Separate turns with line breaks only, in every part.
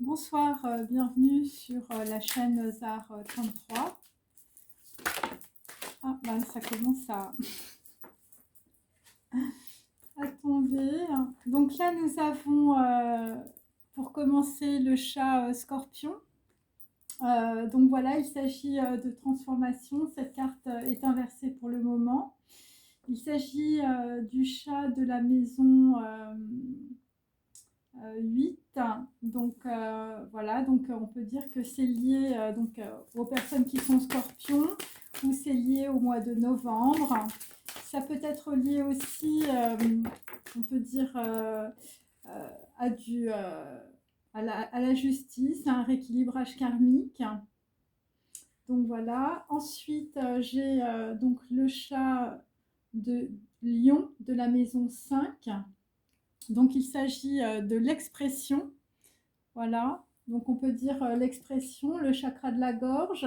Bonsoir, bienvenue sur la chaîne ZAR 33. Ah, bah, ça commence à tomber. Donc là, nous avons, pour commencer, le chat scorpion. Donc voilà, il s'agit de transformation. Cette carte est inversée pour le moment. Il s'agit du chat de la maison 8. Donc voilà, donc on peut dire que c'est lié aux personnes qui sont scorpions ou c'est lié au mois de novembre. Ça peut être lié aussi, on peut dire, à, à la justice, à un rééquilibrage karmique. Donc voilà. Ensuite, j'ai donc le chat de Lion de la maison 5. Donc il s'agit de l'expression. Voilà. Donc on peut dire l'expression, le chakra de la gorge.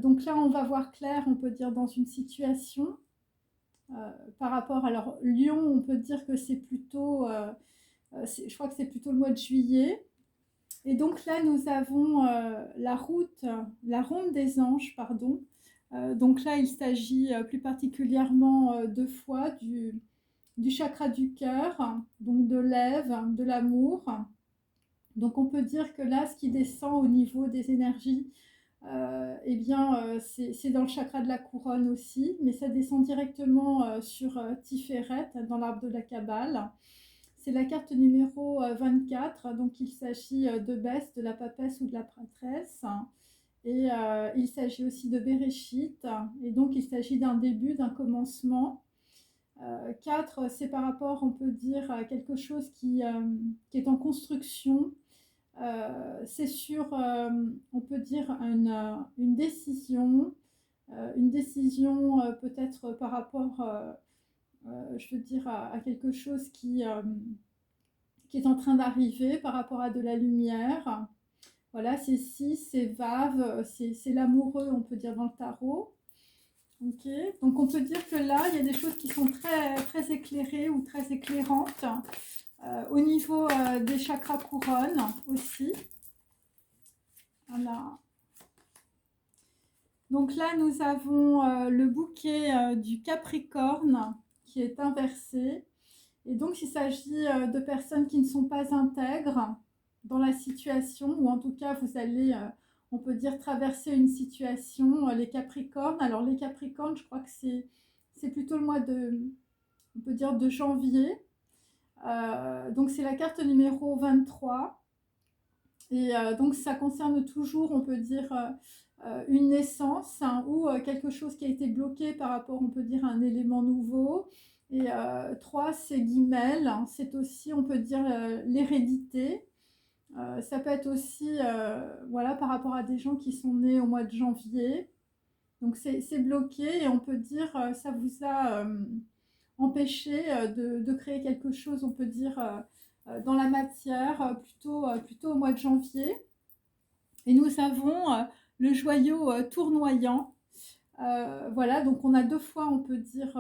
Donc là, on va voir clair, on peut dire dans une situation. Par rapport, alors Lion, on peut dire que c'est plutôt, je crois que c'est plutôt le mois de juillet. Et donc là, nous avons la ronde des anges, pardon. Donc là, il s'agit plus particulièrement deux fois du chakra du cœur, donc de l'Ève, de l'amour. Donc on peut dire que là, ce qui descend au niveau des énergies, c'est dans le chakra de la couronne aussi, mais ça descend directement sur Tiferet, dans l'arbre de la Kabbale. C'est la carte numéro 24, donc il s'agit de Bess, de la papesse ou de la prêtresse. Et il s'agit aussi de Bereshit, et donc il s'agit d'un début, d'un commencement. 4, c'est par rapport, on peut dire, à quelque chose qui est en construction. C'est sur, on peut dire, une décision peut-être par rapport, je veux dire, à quelque chose qui est en train d'arriver par rapport à de la lumière. Voilà, c'est 6, c'est Vav, c'est l'amoureux, on peut dire, dans le tarot. Ok, donc on peut dire que là, il y a des choses qui sont très, très éclairées ou très éclairantes. Au niveau des chakras couronnes aussi. Voilà. Donc là, nous avons le bouquet du Capricorne qui est inversé. Et donc, il s'agit de personnes qui ne sont pas intègres dans la situation, ou en tout cas, vous allez, on peut dire, traverser une situation. Les Capricornes, alors les Capricornes, je crois que c'est plutôt le mois de, on peut dire, de janvier. Donc, c'est la carte numéro 23. Et donc, ça concerne toujours, on peut dire, une naissance, hein, ou quelque chose qui a été bloqué par rapport, on peut dire, à un élément nouveau. Et 3, c'est Guimel, hein, c'est aussi, on peut dire, l'hérédité. Ça peut être aussi, voilà, par rapport à des gens qui sont nés au mois de janvier. Donc, c'est bloqué et on peut dire, ça vous a empêché de créer quelque chose, on peut dire, dans la matière, plutôt au mois de janvier. Et nous avons le joyau tournoyant. Voilà, donc on a deux fois, on peut dire,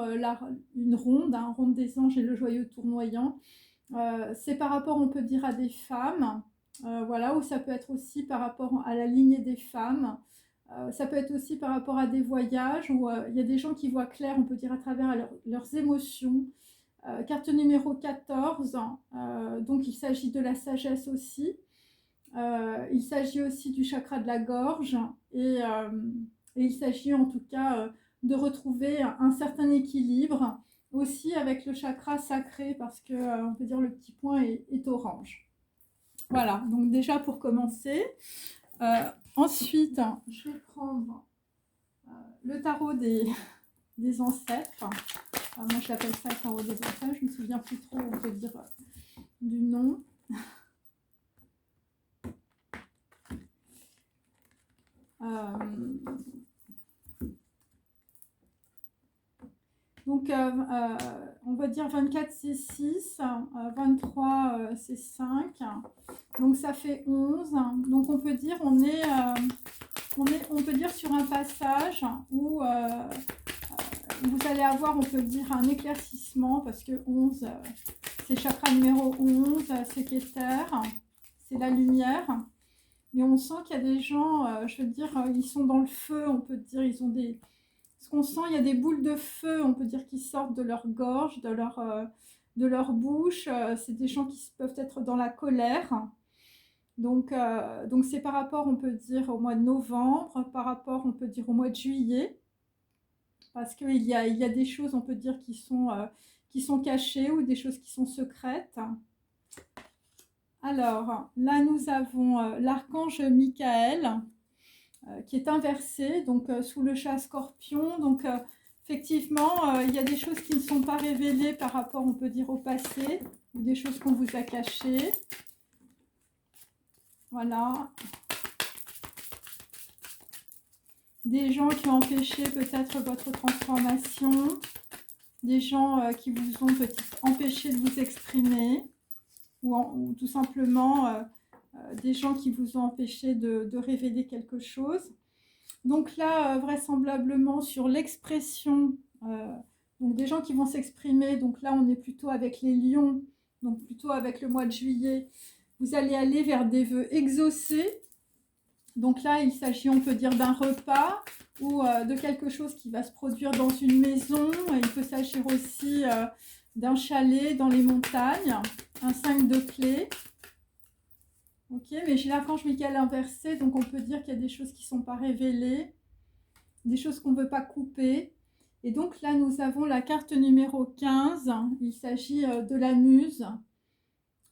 une ronde, hein, ronde des anges et le joyau tournoyant. C'est par rapport, on peut dire, à des femmes, voilà, ou ça peut être aussi par rapport à la lignée des femmes. Ça peut être aussi par rapport à des voyages où il y a des gens qui voient clair, on peut dire, à travers leurs émotions. Carte numéro 14, donc il s'agit de la sagesse aussi. Il s'agit aussi du chakra de la gorge et il s'agit en tout cas de retrouver un certain équilibre aussi avec le chakra sacré parce que on peut dire le petit point est orange. Voilà, donc déjà pour commencer. Ensuite, je vais prendre le tarot des ancêtres. Moi je l'appelle ça le tarot des ancêtres, je ne me souviens plus trop, on peut dire, du nom. Donc, on va dire 24, c'est 6, 23, c'est 5. Donc, ça fait 11. Donc, on peut dire on peut dire sur un passage où vous allez avoir, on peut dire, un éclaircissement parce que 11, c'est chakra numéro 11, c'est Keter, c'est la lumière. Mais on sent qu'il y a des gens, je veux dire, ils sont dans le feu, on peut dire, ils ont des... Ce qu'on sent, il y a des boules de feu, on peut dire, qui sortent de leur gorge, de leur bouche. C'est des gens qui peuvent être dans la colère. Donc c'est par rapport, on peut dire, au mois de novembre, par rapport, on peut dire, au mois de juillet. Parce qu'il y a des choses, on peut dire, qui sont cachées ou des choses qui sont secrètes. Alors, là, nous avons l'archange Michael qui est inversé, donc sous le chat scorpion. Donc, effectivement, il y a des choses qui ne sont pas révélées par rapport, on peut dire, au passé, ou des choses qu'on vous a cachées. Voilà. Des gens qui ont empêché peut-être votre transformation. Des gens qui vous ont peut-être empêché de vous exprimer. Ou tout simplement des gens qui vous ont empêché de révéler quelque chose. Donc là, vraisemblablement sur l'expression, donc des gens qui vont s'exprimer, donc là on est plutôt avec les lions, donc plutôt avec le mois de juillet, vous allez aller vers des vœux exaucés. Donc là, il s'agit, on peut dire, d'un repas ou de quelque chose qui va se produire dans une maison. Il peut s'agir aussi d'un chalet dans les montagnes, un 5 de clé. Ok, mais j'ai l'archange Michael inversé, donc on peut dire qu'il y a des choses qui ne sont pas révélées, des choses qu'on ne veut pas couper. Et donc là, nous avons la carte numéro 15. Il s'agit de la muse,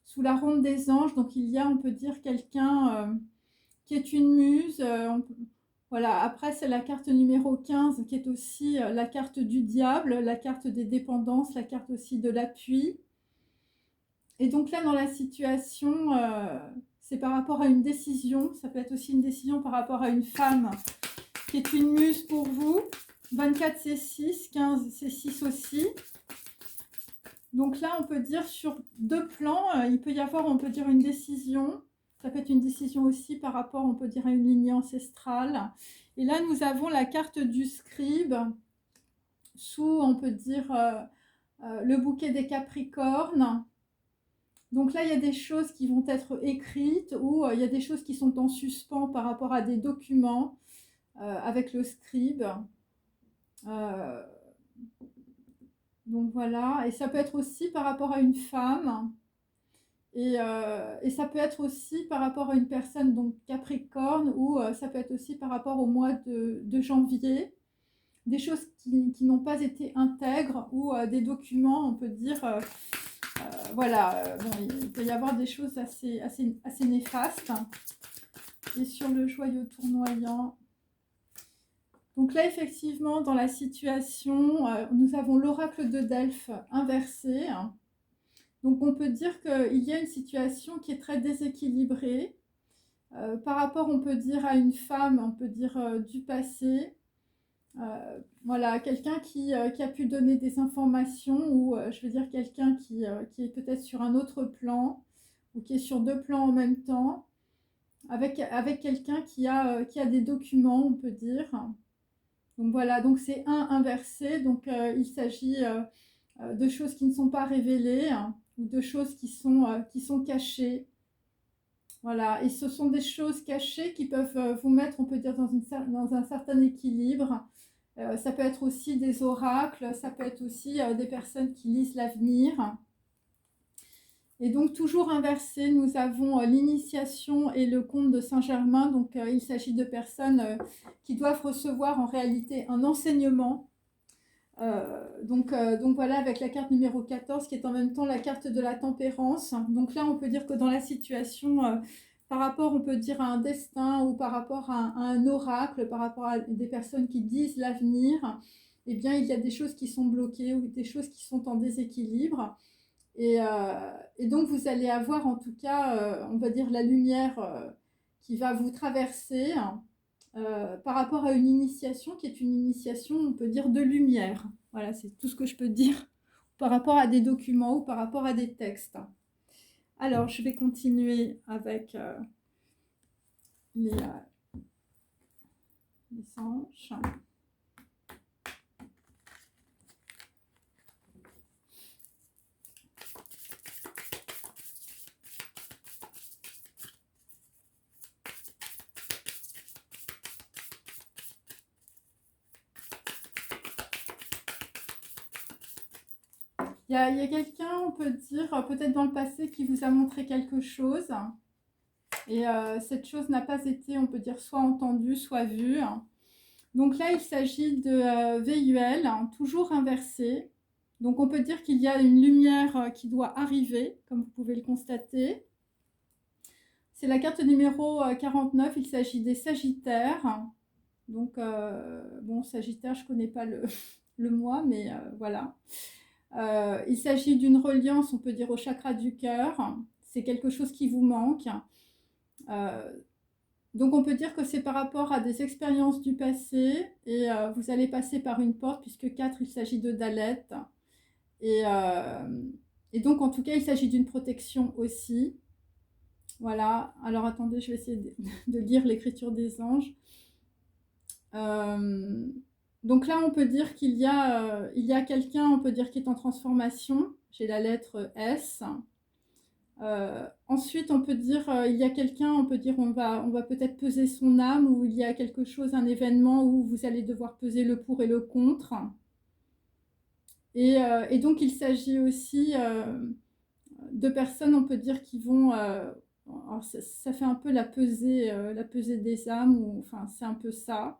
sous la ronde des anges. Donc il y a, on peut dire, quelqu'un qui est une muse. Voilà, après c'est la carte numéro 15 qui est aussi la carte du diable, la carte des dépendances, la carte aussi de l'appui. Et donc là, dans la situation, c'est par rapport à une décision. Ça peut être aussi une décision par rapport à une femme qui est une muse pour vous. 24, c'est 6. 15, c'est 6 aussi. Donc là, on peut dire sur deux plans, il peut y avoir, on peut dire, une décision. Ça peut être une décision aussi par rapport, on peut dire, à une lignée ancestrale. Et là, nous avons la carte du scribe sous, on peut dire, le bouquet des Capricornes. Donc là, il y a des choses qui vont être écrites ou il y a des choses qui sont en suspens par rapport à des documents avec le scribe. Donc voilà, et ça peut être aussi par rapport à une femme. Et ça peut être aussi par rapport à une personne, donc Capricorne, ou ça peut être aussi par rapport au mois de janvier. Des choses qui n'ont pas été intègres ou des documents, on peut dire... voilà, bon, il peut y avoir des choses assez néfastes. Et sur le joyau tournoyant. Donc là, effectivement, dans la situation, nous avons l'oracle de Delphes inversé. Donc on peut dire qu'il y a une situation qui est très déséquilibrée. Par rapport, on peut dire, à une femme, on peut dire du passé. Voilà, quelqu'un qui a pu donner des informations ou je veux dire quelqu'un qui est peut-être sur un autre plan ou qui est sur deux plans en même temps avec quelqu'un qui a des documents, on peut dire. Donc voilà, donc c'est un inversé, donc il s'agit de choses qui ne sont pas révélées ou de choses qui sont cachées. Voilà, et ce sont des choses cachées qui peuvent vous mettre, on peut dire, dans un certain équilibre. Ça peut être aussi des oracles, ça peut être aussi des personnes qui lisent l'avenir. Et donc toujours inversé, nous avons l'initiation et le conte de Saint-Germain. Donc il s'agit de personnes qui doivent recevoir en réalité un enseignement. Donc voilà, avec la carte numéro 14 qui est en même temps la carte de la tempérance. Donc là on peut dire que dans la situation, par rapport, on peut dire, à un destin ou par rapport à un oracle, par rapport à des personnes qui disent l'avenir, eh bien il y a des choses qui sont bloquées ou des choses qui sont en déséquilibre. Et donc vous allez avoir en tout cas, on va dire, la lumière qui va vous traverser par rapport à une initiation qui est une initiation, on peut dire, de lumière. Voilà, c'est tout ce que je peux dire par rapport à des documents ou par rapport à des textes. Alors, je vais continuer avec les anges. Il y a quelqu'un, on peut dire, peut-être dans le passé, qui vous a montré quelque chose. Et cette chose n'a pas été, on peut dire, soit entendue, soit vue. Donc là, il s'agit de VUL, toujours inversé. Donc on peut dire qu'il y a une lumière qui doit arriver, comme vous pouvez le constater. C'est la carte numéro 49, il s'agit des Sagittaires. Donc, bon, Sagittaire, je ne connais pas le mois, mais voilà. Il s'agit d'une reliance, on peut dire, au chakra du cœur. C'est quelque chose qui vous manque. Donc on peut dire que c'est par rapport à des expériences du passé et vous allez passer par une porte puisque 4, il s'agit de Dalet. Et, donc en tout cas, il s'agit d'une protection aussi. Voilà, alors attendez, je vais essayer de lire l'écriture des anges. Donc là, on peut dire qu'il y a quelqu'un, on peut dire, qui est en transformation. J'ai la lettre S. Ensuite, on peut dire, il y a quelqu'un, on peut dire, on va peut-être peser son âme, ou il y a quelque chose, un événement où vous allez devoir peser le pour et le contre. Et donc, il s'agit aussi de personnes, on peut dire, qui vont... alors ça fait un peu la pesée des âmes, ou, enfin, c'est un peu ça.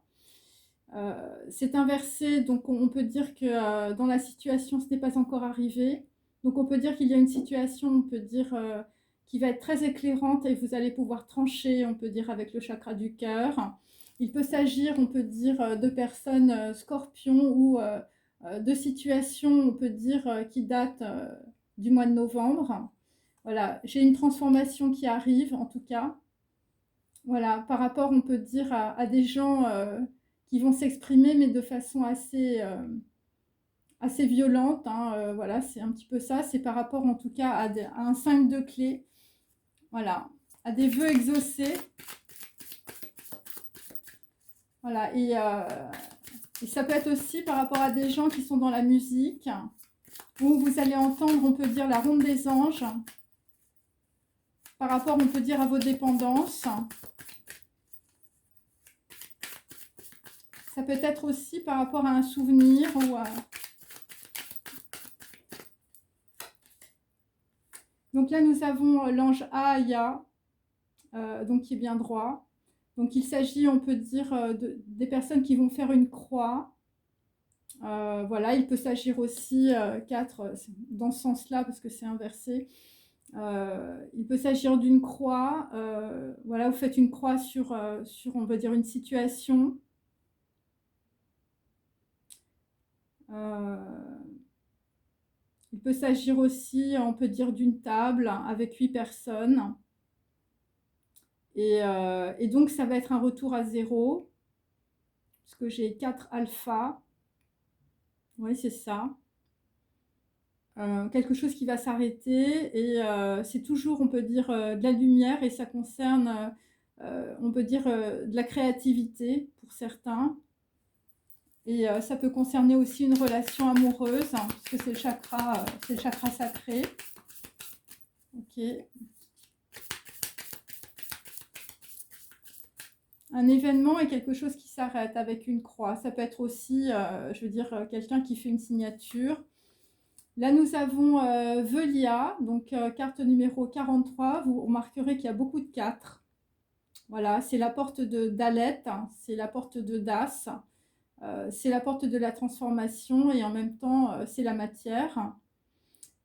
C'est inversé, donc on peut dire que dans la situation, ce n'est pas encore arrivé. Donc on peut dire qu'il y a une situation, on peut dire, qui va être très éclairante et vous allez pouvoir trancher, on peut dire, avec le chakra du cœur. Il peut s'agir, on peut dire, de personnes scorpions ou de situations, on peut dire, qui datent du mois de novembre. Voilà, j'ai une transformation qui arrive, en tout cas. Voilà, par rapport, on peut dire, à des gens qui vont s'exprimer, mais de façon assez violente. Hein, voilà, c'est un petit peu ça. C'est par rapport, en tout cas, à un 5 de clé. Voilà, à des vœux exaucés. Voilà, et ça peut être aussi par rapport à des gens qui sont dans la musique, où vous allez entendre, on peut dire, la ronde des anges. Par rapport, on peut dire, à vos dépendances. Ça peut être aussi par rapport à un souvenir ou à... Donc là, nous avons l'ange Aya, donc qui est bien droit. Donc il s'agit, on peut dire, des personnes qui vont faire une croix. Voilà, il peut s'agir aussi, 4, dans ce sens-là, parce que c'est inversé. Il peut s'agir d'une croix. Voilà, vous faites une croix sur, on va dire, une situation. Il peut s'agir aussi, on peut dire, d'une table avec 8 personnes. Et donc, ça va être un retour à 0, parce que j'ai 4 alpha. Oui, c'est ça. Quelque chose qui va s'arrêter. Et c'est toujours, on peut dire, de la lumière. Et ça concerne, on peut dire, de la créativité pour certains. Et ça peut concerner aussi une relation amoureuse, hein, parce que c'est le chakra sacré. Ok. Un événement est quelque chose qui s'arrête avec une croix. Ça peut être aussi, je veux dire, quelqu'un qui fait une signature. Là, nous avons Velia, donc carte numéro 43. Vous remarquerez qu'il y a beaucoup de 4. Voilà, c'est la porte de Dalet, hein, c'est la porte de Das. C'est la porte de la transformation et en même temps, c'est la matière.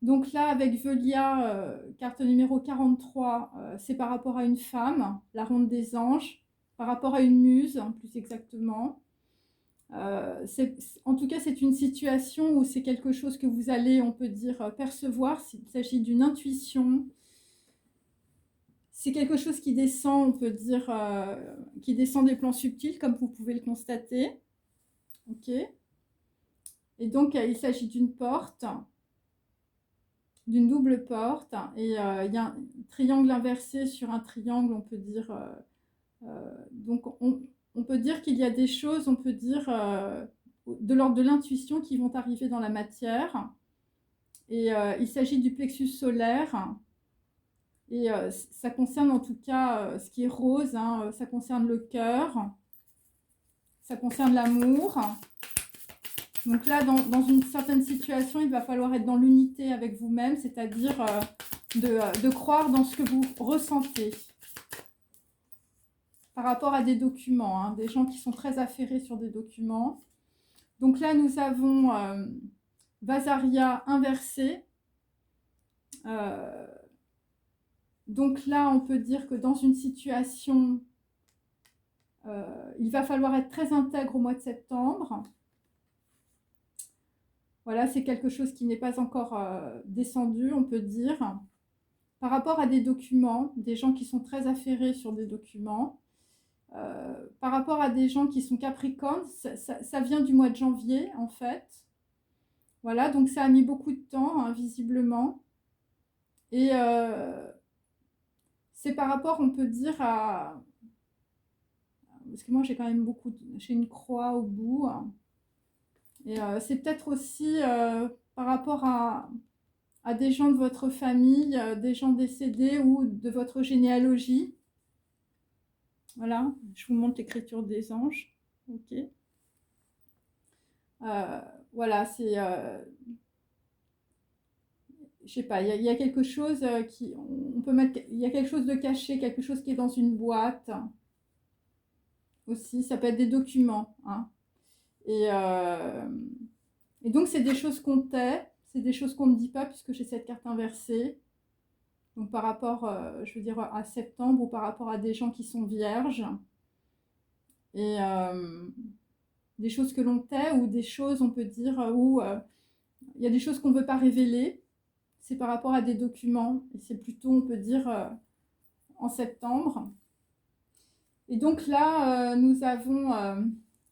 Donc là, avec Velia, carte numéro 43, c'est par rapport à une femme, la ronde des anges, par rapport à une muse, plus exactement. En tout cas, c'est une situation où c'est quelque chose que vous allez, on peut dire, percevoir. Il s'agit d'une intuition. C'est quelque chose qui descend, on peut dire, qui descend des plans subtils, comme vous pouvez le constater. Ok. Et donc, il s'agit d'une porte, d'une double porte. Et il y a un triangle inversé sur un triangle, on peut dire. Donc, on peut dire qu'il y a des choses, on peut dire, de l'ordre de l'intuition qui vont arriver dans la matière. Et il s'agit du plexus solaire. Et ça concerne en tout cas ce qui est rose, hein, ça concerne le cœur, ça concerne l'amour. Donc là, dans une certaine situation, il va falloir être dans l'unité avec vous-même, c'est-à-dire de croire dans ce que vous ressentez par rapport à des documents, hein, des gens qui sont très affairés sur des documents. Donc là, nous avons Vasaria inversé. Donc là, on peut dire que dans une situation, il va falloir être très intègre au mois de septembre. Voilà, c'est quelque chose qui n'est pas encore descendu, on peut dire. Par rapport à des documents, des gens qui sont très affairés sur des documents, par rapport à des gens qui sont capricornes, ça vient du mois de janvier, en fait. Voilà, donc ça a mis beaucoup de temps, hein, visiblement. Et c'est par rapport, on peut dire, à... Parce que moi, j'ai quand même beaucoup... J'ai une croix au bout. Hein. Et c'est peut-être aussi par rapport à des gens de votre famille, des gens décédés ou de votre généalogie. Voilà, je vous montre l'écriture des anges. Ok. Voilà, c'est... je sais pas, il y a quelque chose qui... On peut mettre... Il y a quelque chose de caché, quelque chose qui est dans une boîte. Aussi, ça peut être des documents. Hein. Et donc, c'est des choses qu'on tait, c'est des choses qu'on ne dit pas puisque j'ai cette carte inversée. Donc, par rapport, je veux dire, à septembre ou par rapport à des gens qui sont vierges. Et des choses que l'on tait ou des choses, on peut dire, où il y a des choses qu'on ne veut pas révéler. C'est par rapport à des documents. Et c'est plutôt, on peut dire, en septembre. Et donc là, nous avons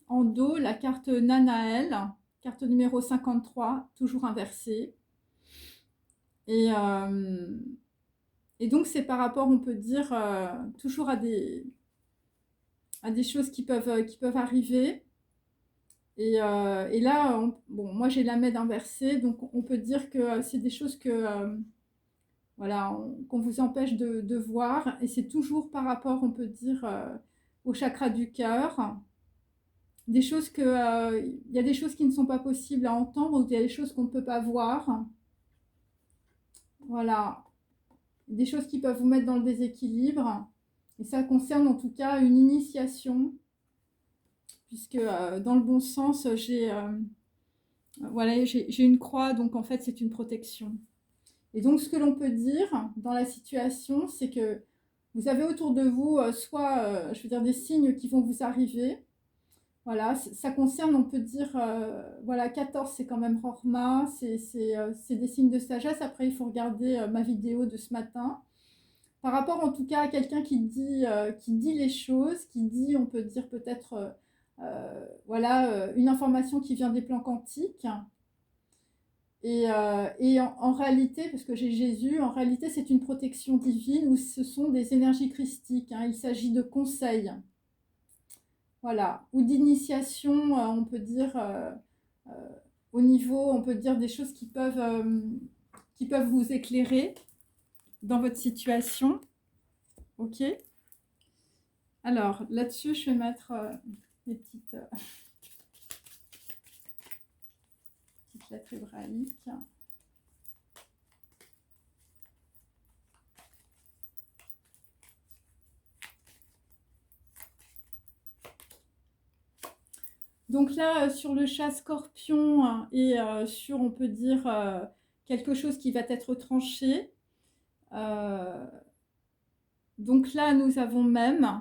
en dos la carte Nanaël, carte numéro 53, toujours inversée. Et donc, c'est par rapport, on peut dire, toujours à des choses qui peuvent arriver. Et là, bon, moi, j'ai la Med inversée, donc on peut dire que c'est des choses que, voilà, qu'on vous empêche de voir. Et c'est toujours par rapport, on peut dire, au chakra du cœur. Des choses que... Il y a des choses qui ne sont pas possibles à entendre ou il y a des choses qu'on ne peut pas voir. Voilà. Des choses qui peuvent vous mettre dans le déséquilibre. Et ça concerne en tout cas une initiation. Puisque dans le bon sens, voilà, j'ai une croix, donc en fait c'est une protection. Et donc ce que l'on peut dire dans la situation, c'est que vous avez autour de vous soit, je veux dire, des signes qui vont vous arriver. Voilà, ça concerne, on peut dire, voilà, 14 c'est quand même Rorma, c'est des signes de sagesse. Après, il faut regarder ma vidéo de ce matin. Par rapport en tout cas à quelqu'un qui dit les choses, qui dit, on peut dire peut-être, voilà, une information qui vient des plans quantiques. Et en réalité, parce que j'ai Jésus, en réalité c'est une protection divine où ce sont des énergies christiques. Hein, il s'agit de conseils. Voilà, ou d'initiation, on peut dire, au niveau, on peut dire des choses qui peuvent vous éclairer dans votre situation. Ok. Alors, là-dessus, je vais mettre les petites lettres hébraïques. Donc là, sur le chat scorpion et sur, on peut dire, quelque chose qui va être tranché. Donc là, nous avons même.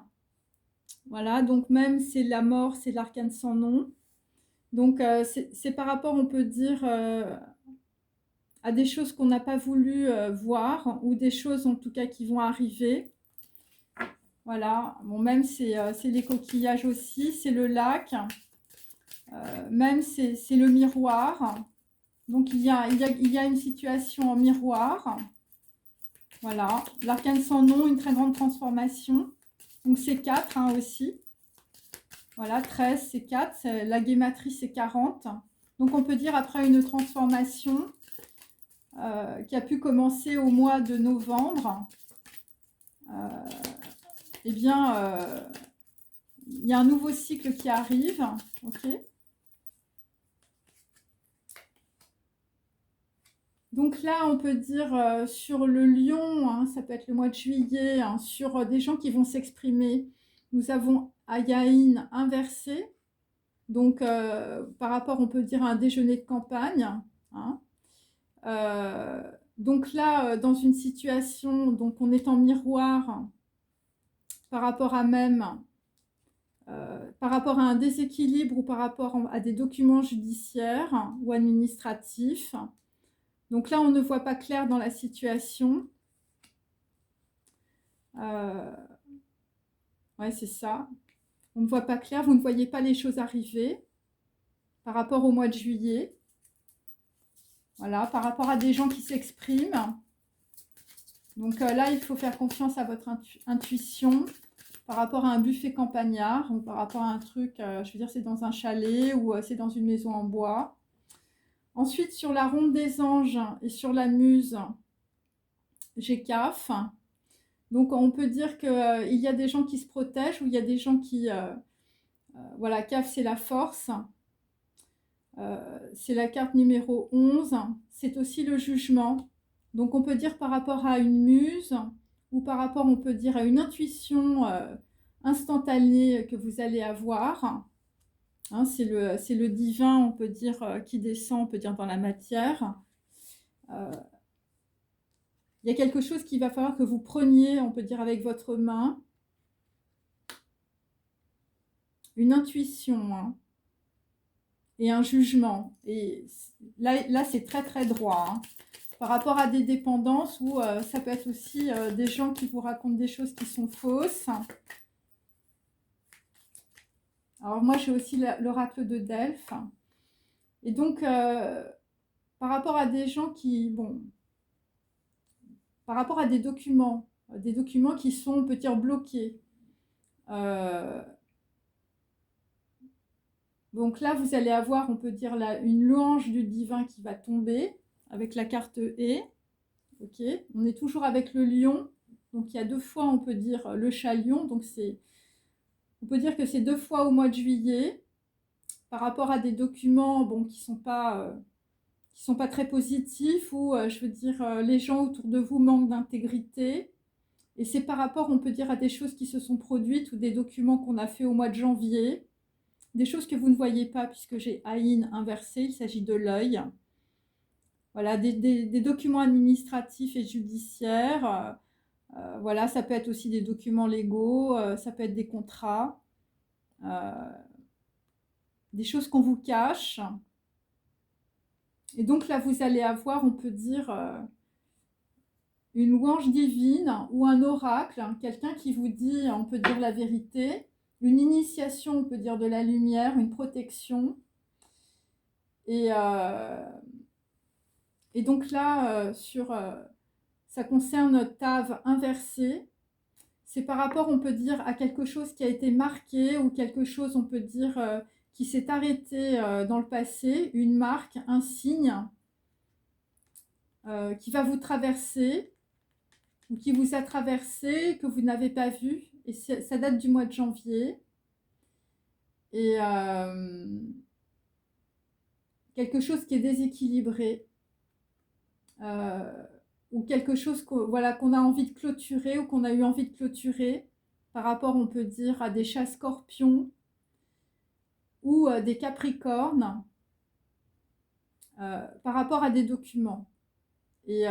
Voilà, donc même, c'est la mort, c'est l'arcane sans nom. Donc c'est par rapport, on peut dire, à des choses qu'on n'a pas voulu voir ou des choses, en tout cas, qui vont arriver. Voilà, bon, même c'est les coquillages aussi, c'est le lac. Même c'est le miroir. Donc il y a une situation en miroir. Voilà, l'arcane sans nom, une très grande transformation. Donc c'est 4 hein, aussi. Voilà, 13 c'est 4, la guématrie c'est 40. Donc on peut dire après une transformation qui a pu commencer au mois de novembre, eh bien il y a un nouveau cycle qui arrive. Ok. Donc là, on peut dire sur le lion, hein, ça peut être le mois de juillet, hein, sur des gens qui vont s'exprimer. Nous avons Ayaïn inversé, donc par rapport, on peut dire, à un déjeuner de campagne. Hein. Donc là, dans une situation, donc on est en miroir par rapport à même, par rapport à un déséquilibre ou par rapport à des documents judiciaires ou administratifs. Donc là, on ne voit pas clair dans la situation. Ouais, c'est ça. On ne voit pas clair, vous ne voyez pas les choses arriver par rapport au mois de juillet. Voilà, par rapport à des gens qui s'expriment. Donc là, il faut faire confiance à votre intuition par rapport à un buffet campagnard ou par rapport à un truc, je veux dire, c'est dans un chalet ou c'est dans une maison en bois. Ensuite, sur la ronde des anges et sur la muse, j'ai CAF. Donc, on peut dire qu'il y a des gens qui se protègent ou il y a des gens qui... voilà, CAF, c'est la force. C'est la carte numéro 11. C'est aussi le jugement. Donc, on peut dire par rapport à une muse ou par rapport, on peut dire, à une intuition instantanée que vous allez avoir. Hein, c'est le divin, on peut dire, qui descend, on peut dire, dans la matière. Il y a quelque chose qu'il va falloir que vous preniez, on peut dire, avec votre main. Une intuition, hein, et un jugement. Et là c'est très très droit. Hein. Par rapport à des dépendances ou ça peut être aussi des gens qui vous racontent des choses qui sont fausses. Alors moi j'ai aussi l'oracle de Delphes. Et donc par rapport à des gens qui, bon, par rapport à des documents qui sont, on peut dire, bloqués. Donc là, vous allez avoir, on peut dire, une louange du divin qui va tomber avec la carte E. Ok, on est toujours avec le lion. Donc il y a 2 fois, on peut dire, le chat lion. Donc on peut dire que c'est 2 fois au mois de juillet par rapport à des documents, bon, qui sont pas très positifs ou je veux dire les gens autour de vous manquent d'intégrité. Et c'est par rapport, on peut dire, à des choses qui se sont produites ou des documents qu'on a fait au mois de janvier. Des choses que vous ne voyez pas puisque j'ai Aïn inversé, il s'agit de l'œil. Voilà, des documents administratifs et judiciaires. Voilà, ça peut être aussi des documents légaux, ça peut être des contrats, des choses qu'on vous cache. Et donc là, vous allez avoir, on peut dire, une louange divine ou un oracle, hein, quelqu'un qui vous dit, on peut dire, la vérité, une initiation, on peut dire, de la lumière, une protection. Et donc là, ça concerne Tav inversé. C'est par rapport, on peut dire, à quelque chose qui a été marqué ou quelque chose, on peut dire, qui s'est arrêté dans le passé, une marque, un signe qui va vous traverser ou qui vous a traversé, que vous n'avez pas vu. Et ça date du mois de janvier. Et quelque chose qui est déséquilibré. Ou quelque chose voilà, qu'on a envie de clôturer ou qu'on a eu envie de clôturer par rapport, on peut dire, à des chats scorpions ou des capricornes, par rapport à des documents. Et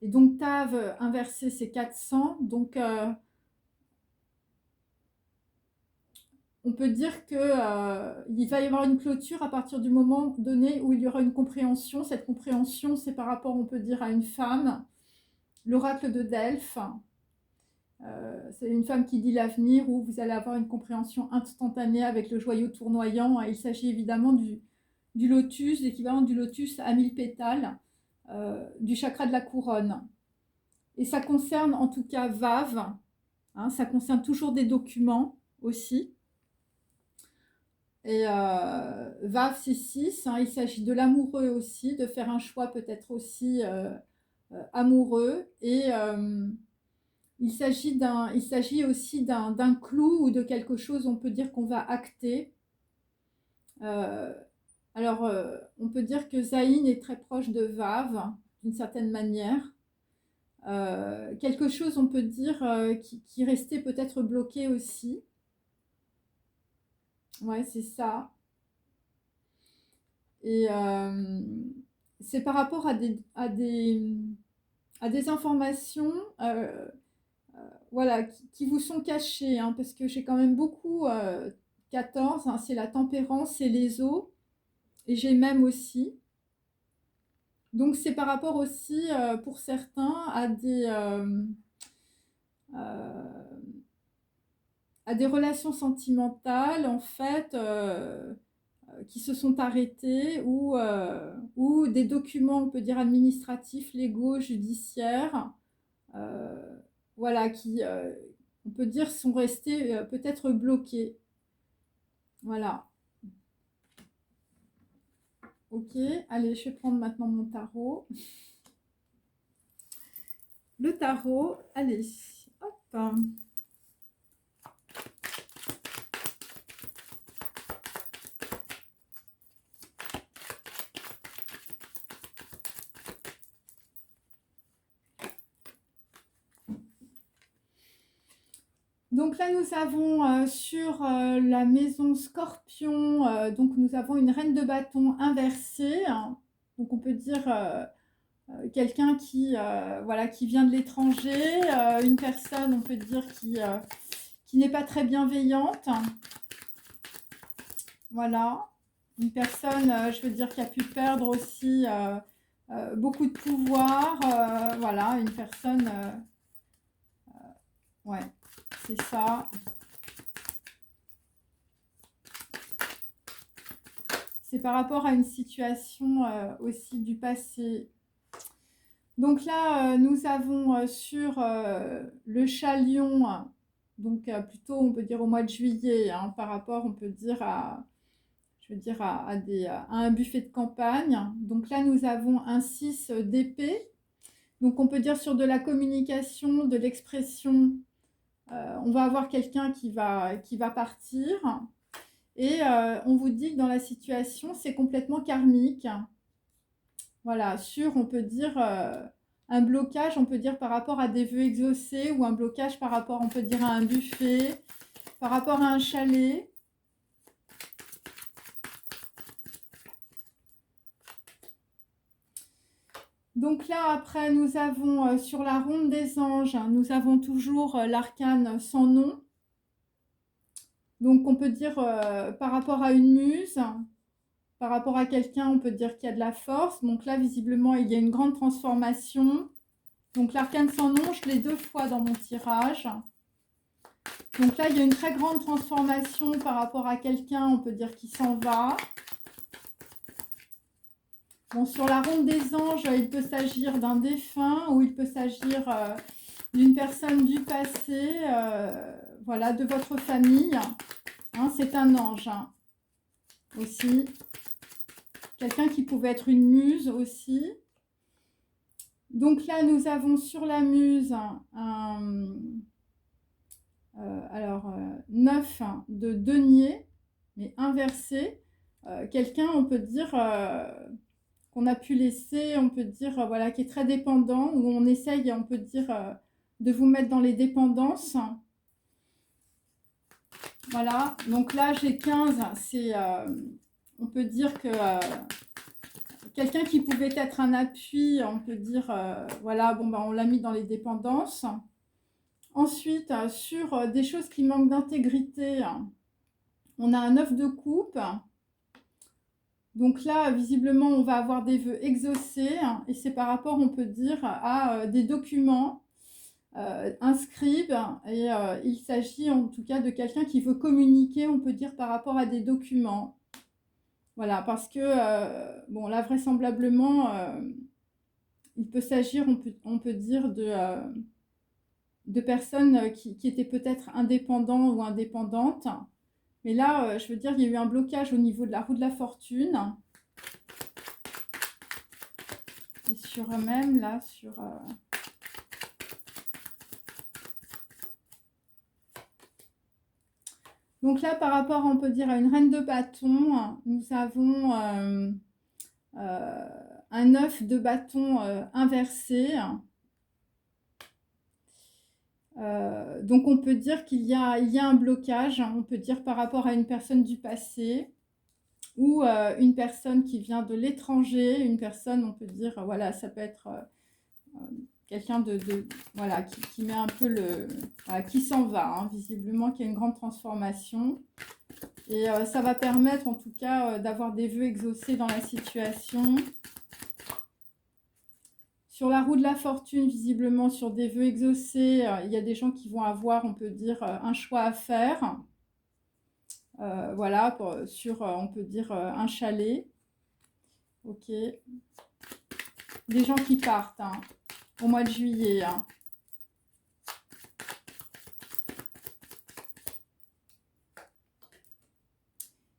donc, Tav inversé, c'est 400. Donc, on peut dire qu'il va y avoir une clôture à partir du moment donné où il y aura une compréhension. Cette compréhension, c'est par rapport, on peut dire, à une femme, l'oracle de Delphes. C'est une femme qui dit l'avenir où vous allez avoir une compréhension instantanée avec le joyau tournoyant. Il s'agit évidemment du lotus, l'équivalent du lotus à 1000 pétales, du chakra de la couronne. Et ça concerne en tout cas Vav, hein, ça concerne toujours des documents aussi. Et Vav, c'est 6, hein, il s'agit de l'amoureux aussi, de faire un choix peut-être aussi amoureux. Et il s'agit aussi d'un clou ou de quelque chose, on peut dire, qu'on va acter. Alors, on peut dire que Zayn est très proche de Vav, d'une certaine manière. Quelque chose, on peut dire, qui restait peut-être bloqué aussi. Ouais, c'est ça. Et c'est par rapport à des informations voilà, qui vous sont cachées, hein, parce que j'ai quand même beaucoup 14, hein, c'est la tempérance et les eaux, et j'ai même aussi. Donc c'est par rapport aussi, pour certains, euh, à des relations sentimentales, en fait, qui se sont arrêtées, ou des documents, on peut dire, administratifs, légaux, judiciaires, euh, voilà, qui, on peut dire, sont restés peut-être bloqués. Voilà. Ok, allez, je vais prendre maintenant mon tarot. Le tarot, allez, hop. Donc là, nous avons sur la maison Scorpion, donc nous avons une reine de bâton inversée, hein. Donc on peut dire quelqu'un voilà, qui vient de l'étranger, une personne, on peut dire, qui n'est pas très bienveillante. Voilà. Une personne, je veux dire, qui a pu perdre aussi beaucoup de pouvoir. Voilà, une personne... ouais, c'est ça. C'est par rapport à une situation aussi du passé. Donc là, nous avons sur le Chalion, donc plutôt on peut dire au mois de juillet, hein, par rapport, on peut dire je veux dire à un buffet de campagne. Donc là, nous avons un 6 d'épée. Donc on peut dire sur de la communication, de l'expression, on va avoir quelqu'un qui va partir. Et on vous dit que dans la situation, c'est complètement karmique. Voilà, sur, on peut dire, un blocage, on peut dire par rapport à des vœux exaucés, ou un blocage par rapport, on peut dire, à un buffet, par rapport à un chalet. Donc là, après, nous avons sur la ronde des anges, nous avons toujours l'arcane sans nom. Donc on peut dire par rapport à une muse, par rapport à quelqu'un, on peut dire qu'il y a de la force. Donc là, visiblement, il y a une grande transformation. Donc l'arcane sans nom, je l'ai 2 fois dans mon tirage. Donc là, il y a une très grande transformation par rapport à quelqu'un, on peut dire, qui s'en va. Bon, sur la ronde des anges, il peut s'agir d'un défunt, ou il peut s'agir d'une personne du passé, voilà, de votre famille. Hein, c'est un ange, hein, aussi. Quelqu'un qui pouvait être une muse aussi. Donc là, nous avons sur la muse alors 9 de denier, mais inversé. Quelqu'un, on peut dire, qu'on a pu laisser, on peut dire, voilà, qui est très dépendant, où on essaye, on peut dire, de vous mettre dans les dépendances. Voilà, donc là, j'ai 15, c'est, on peut dire que quelqu'un qui pouvait être un appui, on peut dire, voilà, bon, ben, on l'a mis dans les dépendances. Ensuite, sur des choses qui manquent d'intégrité, on a un 9 de coupe. Donc là, visiblement, on va avoir des vœux exaucés, hein, et c'est par rapport, on peut dire, à des documents, un scribe, et il s'agit en tout cas de quelqu'un qui veut communiquer, on peut dire, par rapport à des documents. Voilà, parce que, bon, là, vraisemblablement, il peut s'agir, on peut dire, de personnes qui étaient peut-être indépendants ou indépendantes. Mais là, je veux dire, il y a eu un blocage au niveau de la roue de la fortune. Et sur même, là, sur... Donc là, par rapport, on peut dire, à une reine de bâton, nous avons un 9 de bâton inversé. Donc on peut dire qu'il y a un blocage, on peut dire par rapport à une personne du passé ou une personne qui vient de l'étranger, une personne, on peut dire, voilà, ça peut être quelqu'un voilà, qui met un peu voilà, qui s'en va, hein, visiblement, qui a une grande transformation. Et ça va permettre en tout cas d'avoir des vœux exaucés dans la situation. Sur la roue de la fortune, visiblement, sur des vœux exaucés, il y a des gens qui vont avoir, on peut dire, un choix à faire. Voilà, sur, on peut dire, un chalet. Ok. Des gens qui partent hein, au mois de juillet. Hein.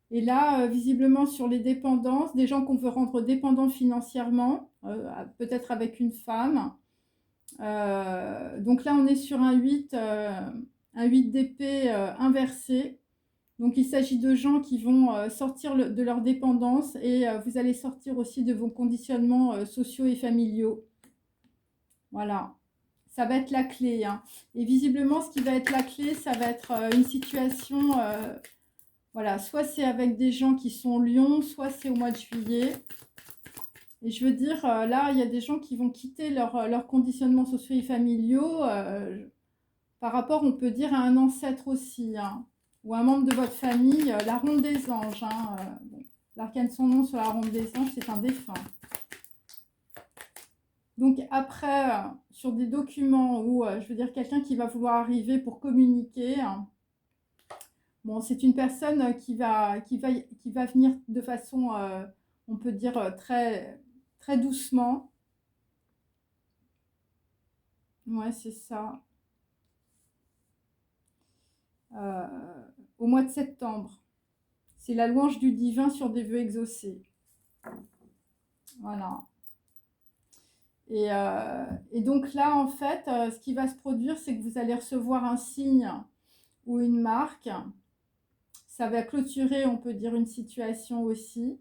Et là, visiblement, sur les dépendances, des gens qu'on veut rendre dépendants financièrement, peut-être avec une femme. Donc là, on est sur un 8 d'épée inversé. Donc il s'agit de gens qui vont sortir de leur dépendance et vous allez sortir aussi de vos conditionnements sociaux et familiaux. Voilà, ça va être la clé. Hein. Et visiblement, ce qui va être la clé, ça va être une situation, voilà, soit c'est avec des gens qui sont Lyon, soit c'est au mois de juillet. Et je veux dire, là, il y a des gens qui vont quitter leur conditionnements sociaux et familiaux par rapport, on peut dire, à un ancêtre aussi. Hein. Ou un membre de votre famille, la ronde des anges. Hein, bon, l'arcane son nom sur la ronde des anges, c'est un défunt. Donc après, sur des documents où, je veux dire, quelqu'un qui va vouloir arriver pour communiquer, hein, bon, c'est une personne qui va venir de façon, on peut dire, très, très doucement. Ouais, c'est ça. Au mois de septembre. C'est la louange du divin sur des vœux exaucés. Voilà. Et donc là, en fait, ce qui va se produire, c'est que vous allez recevoir un signe ou une marque. Ça va clôturer, on peut dire, une situation aussi.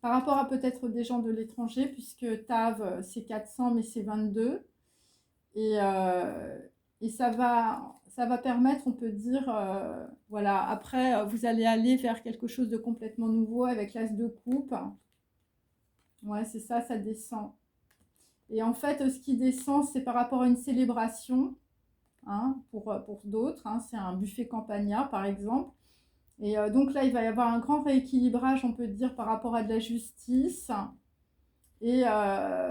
Par rapport à peut-être des gens de l'étranger, puisque TAV, c'est 400, mais c'est 22. Et ça va permettre, on peut dire, voilà, après, vous allez aller vers quelque chose de complètement nouveau avec l'as de coupe. Ouais, c'est ça, ça descend. Et en fait, ce qui descend, c'est par rapport à une célébration, hein, pour d'autres. Hein, c'est un buffet campagnard, par exemple. Et donc là, il va y avoir un grand rééquilibrage, on peut dire, par rapport à de la justice. Et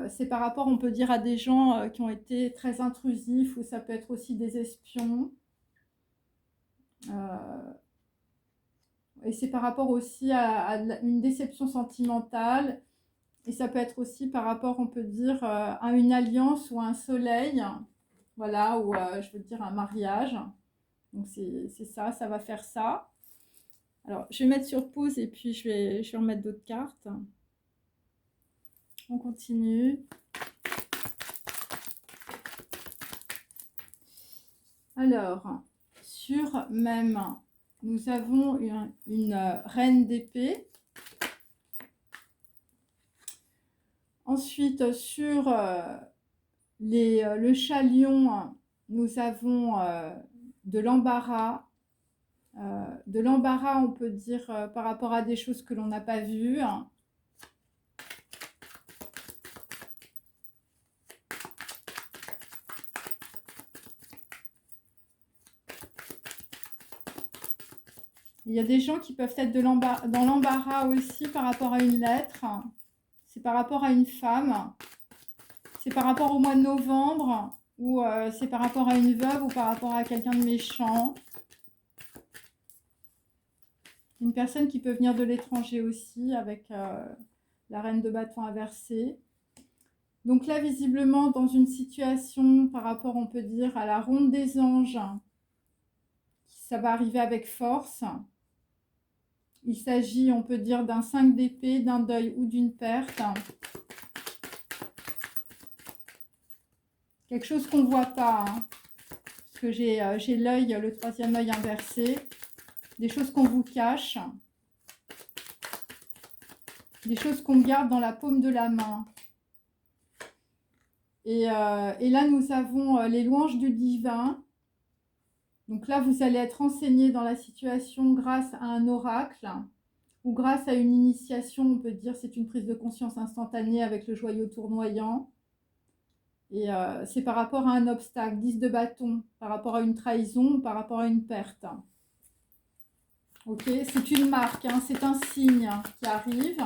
c'est par rapport, on peut dire, à des gens qui ont été très intrusifs, ou ça peut être aussi des espions. Et c'est par rapport aussi à une déception sentimentale. Et ça peut être aussi par rapport, on peut dire, à une alliance ou à un soleil. Voilà, ou je veux dire un mariage. Donc c'est ça, ça va faire ça. Alors, je vais mettre sur pause et puis je vais remettre d'autres cartes. On continue. Alors, sur même, nous avons une reine d'épée. Ensuite, sur le chalion, nous avons de l'embarras. De l'embarras, on peut dire, par rapport à des choses que l'on n'a pas vues. Il y a des gens qui peuvent être dans l'embarras aussi par rapport à une lettre. C'est par rapport à une femme. C'est par rapport au mois de novembre. Ou c'est par rapport à une veuve ou par rapport à quelqu'un de méchant. Une personne qui peut venir de l'étranger aussi avec la reine de bâton inversée. Donc là, visiblement, dans une situation par rapport, on peut dire, à la ronde des anges, ça va arriver avec force. Il s'agit, on peut dire, d'un 5 d'épée, d'un deuil ou d'une perte. Quelque chose qu'on ne voit pas, hein, parce que j'ai l'œil, le troisième œil inversé. des choses qu'on vous cache, des choses qu'on garde dans la paume de la main. Et là, nous avons les louanges du divin. Donc là, vous allez être renseigné dans la situation grâce à un oracle ou grâce à une initiation, on peut dire c'est une prise de conscience instantanée avec le joyau tournoyant. Et c'est par rapport à un obstacle, 10 de bâton, par rapport à une trahison, par rapport à une perte. Ok, c'est une marque, hein, c'est un signe qui arrive.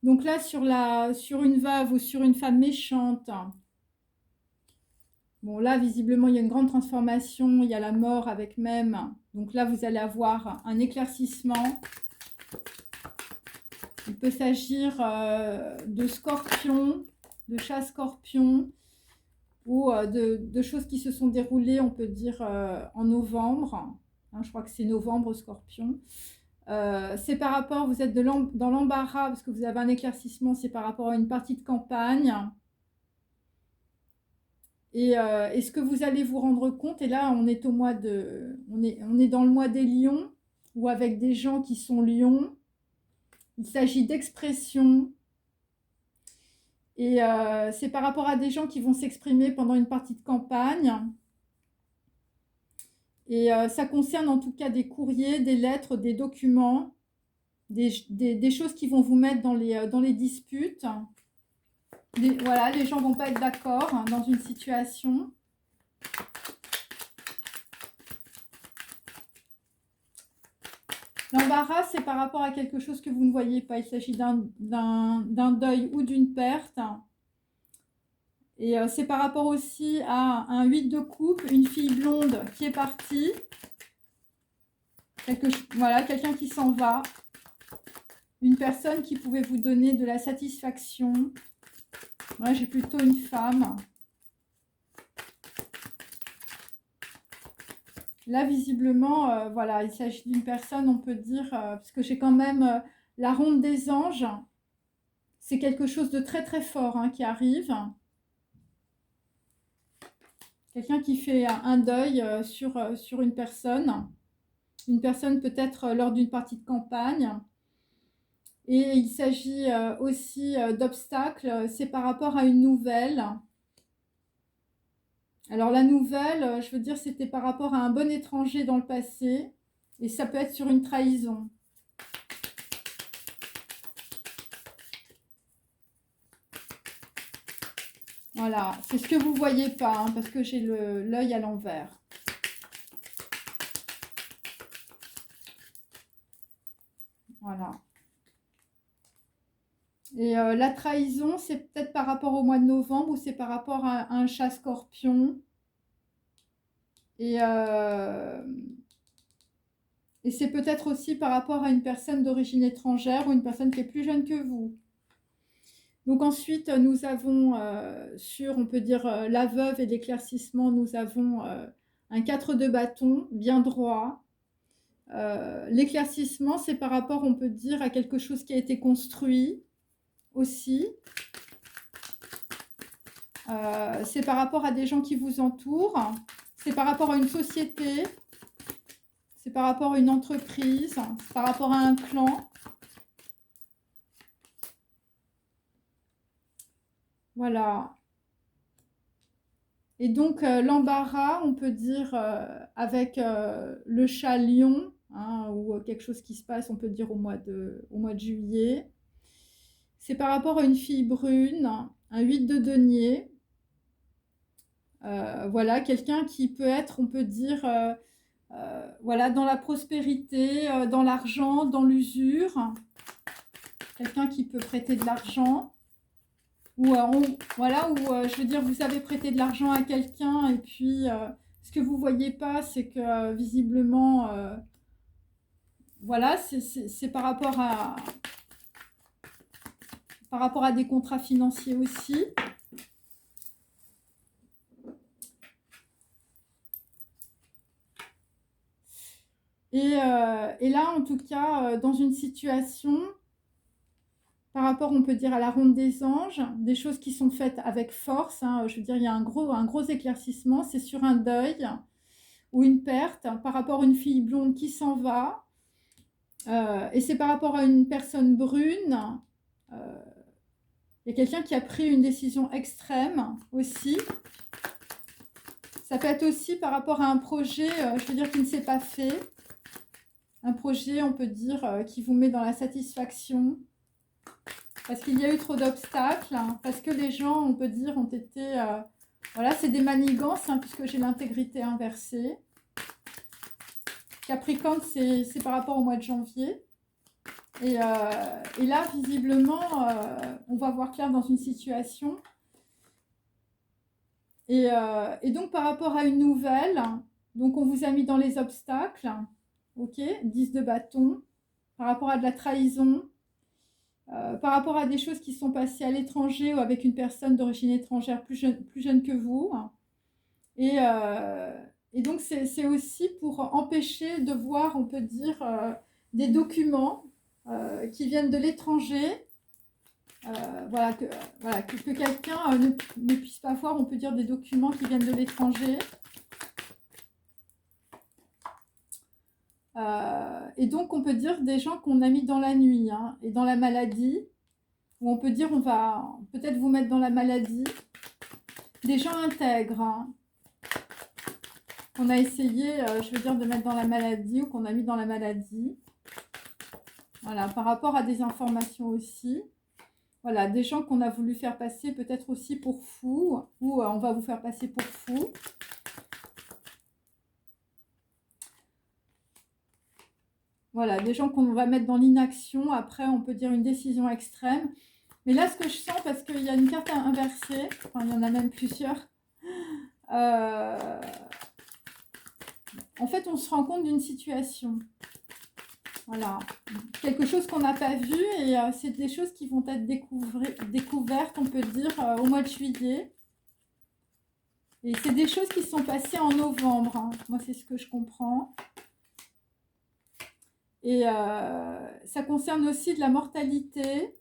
Donc là, sur une veuve ou sur une femme méchante, bon là, visiblement, il y a une grande transformation, il y a la mort avec même. Donc là, vous allez avoir un éclaircissement. Il peut s'agir de scorpions, de chats scorpions, ou de choses qui se sont déroulées, on peut dire, en novembre. Hein, je crois que c'est novembre, scorpion. C'est par rapport, vous êtes dans l'embarras, parce que vous avez un éclaircissement, c'est par rapport à une partie de campagne. Et ce que vous allez vous rendre compte, et là on est on est dans le mois des lions, ou avec des gens qui sont lions. Il s'agit d'expression. Et c'est par rapport à des gens qui vont s'exprimer pendant une partie de campagne. Et ça concerne en tout cas des courriers, des lettres, des documents, des choses qui vont vous mettre dans les disputes. Voilà, les gens ne vont pas être d'accord hein, dans une situation. L'embarras, c'est par rapport à quelque chose que vous ne voyez pas. Il s'agit d'un deuil ou d'une perte. Et c'est par rapport aussi à un 8 de coupe, une fille blonde qui est partie. Voilà, quelqu'un qui s'en va. Une personne qui pouvait vous donner de la satisfaction. Moi, j'ai plutôt une femme. Là, visiblement, voilà, il s'agit d'une personne, on peut dire, parce que j'ai quand même la ronde des anges. C'est quelque chose de très très fort hein, qui arrive. Quelqu'un qui fait un deuil sur une personne. Une personne peut-être lors d'une partie de campagne. Et il s'agit aussi d'obstacles. C'est par rapport à une nouvelle. Alors la nouvelle, je veux dire, c'était par rapport à un bon étranger dans le passé. Et ça peut être sur une trahison. Voilà, c'est ce que vous ne voyez pas, hein, parce que j'ai l'œil à l'envers. Voilà. Et la trahison, c'est peut-être par rapport au mois de novembre ou c'est par rapport à un chat scorpion. Et c'est peut-être aussi par rapport à une personne d'origine étrangère ou une personne qui est plus jeune que vous. Donc ensuite, nous avons sur, on peut dire, la veuve et l'éclaircissement, nous avons un 4 de bâton bien droit. L'éclaircissement, c'est par rapport, on peut dire, à quelque chose qui a été construit aussi. C'est par rapport à des gens qui vous entourent. C'est par rapport à une société. C'est par rapport à une entreprise. C'est par rapport à un clan. Voilà. Et donc, l'embarras, on peut dire, avec le chat lion, hein, ou quelque chose qui se passe, on peut dire, au mois de juillet. C'est par rapport à une fille brune, un 8 de denier. Voilà, quelqu'un qui peut être, on peut dire, voilà, dans la prospérité, dans l'argent, dans l'usure. Quelqu'un qui peut prêter de l'argent. Ou voilà, ou je veux dire, vous avez prêté de l'argent à quelqu'un et puis ce que vous ne voyez pas, c'est que visiblement, voilà, c'est par rapport à des contrats financiers aussi. Et là, en tout cas, dans une situation, par rapport, on peut dire, à la ronde des anges, des choses qui sont faites avec force. Hein. Je veux dire, il y a un gros éclaircissement. C'est sur un deuil ou une perte par rapport à une fille blonde qui s'en va. Et c'est par rapport à une personne brune. Il y a quelqu'un qui a pris une décision extrême aussi. Ça peut être aussi par rapport à un projet, je veux dire, qui ne s'est pas fait. Un projet, on peut dire, qui vous met dans la satisfaction. Parce qu'il y a eu trop d'obstacles. Hein, parce que les gens, on peut dire, ont été... voilà, c'est des manigances, hein, puisque j'ai l'intégrité inversée. Capricorne, c'est par rapport au mois de janvier. Et là, visiblement, on va voir clair dans une situation. Et donc, par rapport à une nouvelle, donc on vous a mis dans les obstacles, ok, 10 de bâton, par rapport à de la trahison, par rapport à des choses qui sont passées à l'étranger ou avec une personne d'origine étrangère plus jeune que vous. Et donc, c'est aussi pour empêcher de voir, on peut dire, des documents qui viennent de l'étranger. Voilà, que quelqu'un ne puisse pas voir, on peut dire, des documents qui viennent de l'étranger. Et donc, on peut dire des gens qu'on a mis dans la nuit, hein, et dans la maladie, où on peut dire on va peut-être vous mettre dans la maladie. Des gens intègres, hein, qu'on a essayé, je veux dire, de mettre dans la maladie ou qu'on a mis dans la maladie. Voilà, par rapport à des informations aussi. Voilà, des gens qu'on a voulu faire passer peut-être aussi pour fous, ou on va vous faire passer pour fous. Voilà, des gens qu'on va mettre dans l'inaction. Après, on peut dire une décision extrême. Mais là, ce que je sens, parce qu'il y a une carte inversée, enfin, il y en a même plusieurs. En fait, on se rend compte d'une situation. Voilà, quelque chose qu'on n'a pas vu et c'est des choses qui vont être découvertes, on peut dire, au mois de juillet. Et c'est des choses qui sont passées en novembre. Hein. Moi, c'est ce que je comprends. Et ça concerne aussi de la mortalité.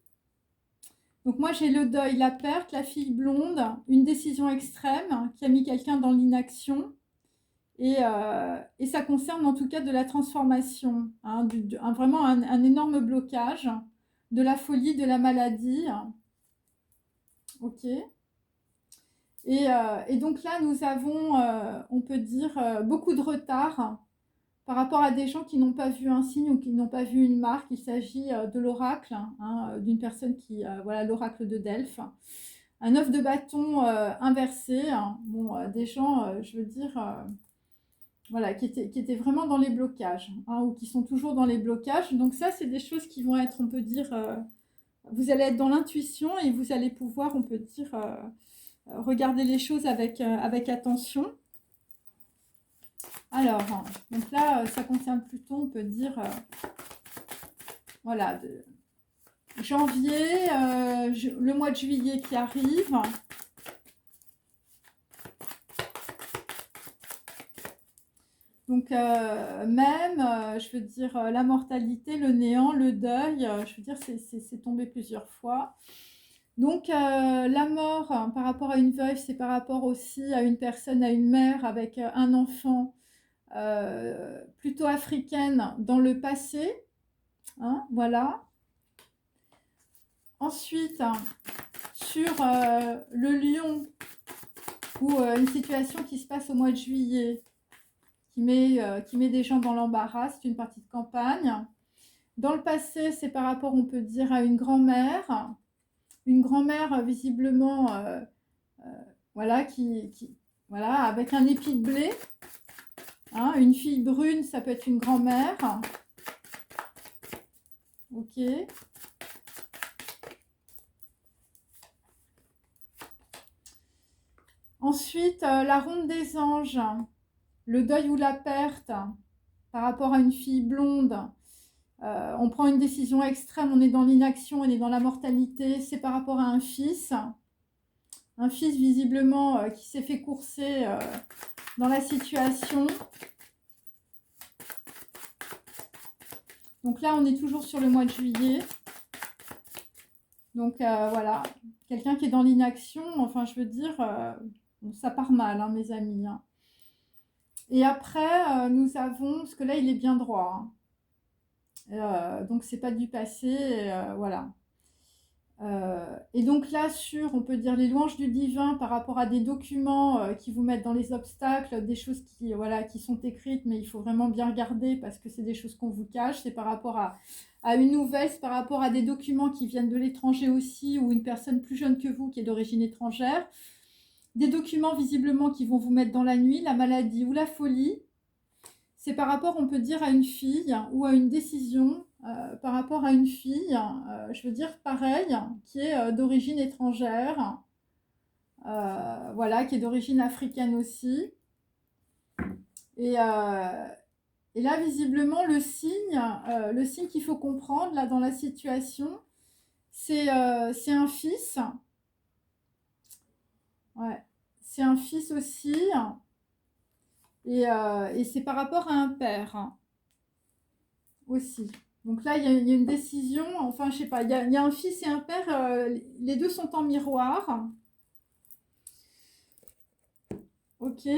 Donc moi, j'ai le deuil, la perte, la fille blonde, une décision extrême qui a mis quelqu'un dans l'inaction. Et ça concerne en tout cas de la transformation, hein, vraiment un énorme blocage, de la folie, de la maladie. Ok. Et donc là, nous avons, on peut dire, beaucoup de retard par rapport à des gens qui n'ont pas vu un signe ou qui n'ont pas vu une marque. Il s'agit de l'oracle, hein, d'une personne qui, voilà, l'oracle de Delphes. Un œuf de bâton inversé. Hein. Bon, des gens, je veux dire... voilà, qui étaient vraiment dans les blocages, hein, ou qui sont toujours dans les blocages. Donc ça, c'est des choses qui vont être, on peut dire, vous allez être dans l'intuition et vous allez pouvoir, on peut dire, regarder les choses avec attention. Alors, donc là, ça concerne plutôt, on peut dire, voilà, de janvier, le mois de juillet qui arrive. Donc même, je veux dire, la mortalité, le néant, le deuil, je veux dire, c'est tombé plusieurs fois. Donc la mort, hein, par rapport à une veuve, c'est par rapport aussi à une personne, à une mère avec un enfant plutôt africaine dans le passé. Hein, voilà. Ensuite, hein, sur le lion, ou une situation qui se passe au mois de juillet, qui met des gens dans l'embarras, c'est une partie de campagne. Dans le passé, c'est par rapport, on peut dire, à une grand-mère visiblement, voilà, voilà, avec un épi de blé. Hein, une fille brune, ça peut être une grand-mère. Ok. Ensuite, la ronde des anges. Le deuil ou la perte par rapport à une fille blonde. On prend une décision extrême, on est dans l'inaction, on est dans la mortalité. C'est par rapport à un fils visiblement qui s'est fait courser dans la situation. Donc là, on est toujours sur le mois de juillet. Donc voilà, quelqu'un qui est dans l'inaction, enfin je veux dire, bon, ça part mal, hein, mes amis. Hein. Et après, nous avons, parce que là il est bien droit, hein. Donc c'est pas du passé, voilà. Et donc là, on peut dire les louanges du divin par rapport à des documents qui vous mettent dans les obstacles, des choses qui, voilà, qui sont écrites, mais il faut vraiment bien regarder parce que c'est des choses qu'on vous cache. C'est par rapport à une nouvelle, c'est par rapport à des documents qui viennent de l'étranger aussi, ou une personne plus jeune que vous qui est d'origine étrangère. Des documents visiblement qui vont vous mettre dans la nuit, la maladie ou la folie. C'est par rapport, on peut dire, à une fille ou à une décision par rapport à une fille, je veux dire pareil, qui est d'origine étrangère, voilà, qui est d'origine africaine aussi. Et, et là, visiblement, le signe qu'il faut comprendre là dans la situation, c'est un fils. Ouais, c'est un fils aussi. Et c'est par rapport à un père aussi. Donc là, il y a une décision, enfin, je sais pas, il y a un fils et un père, les deux sont en miroir. Ok.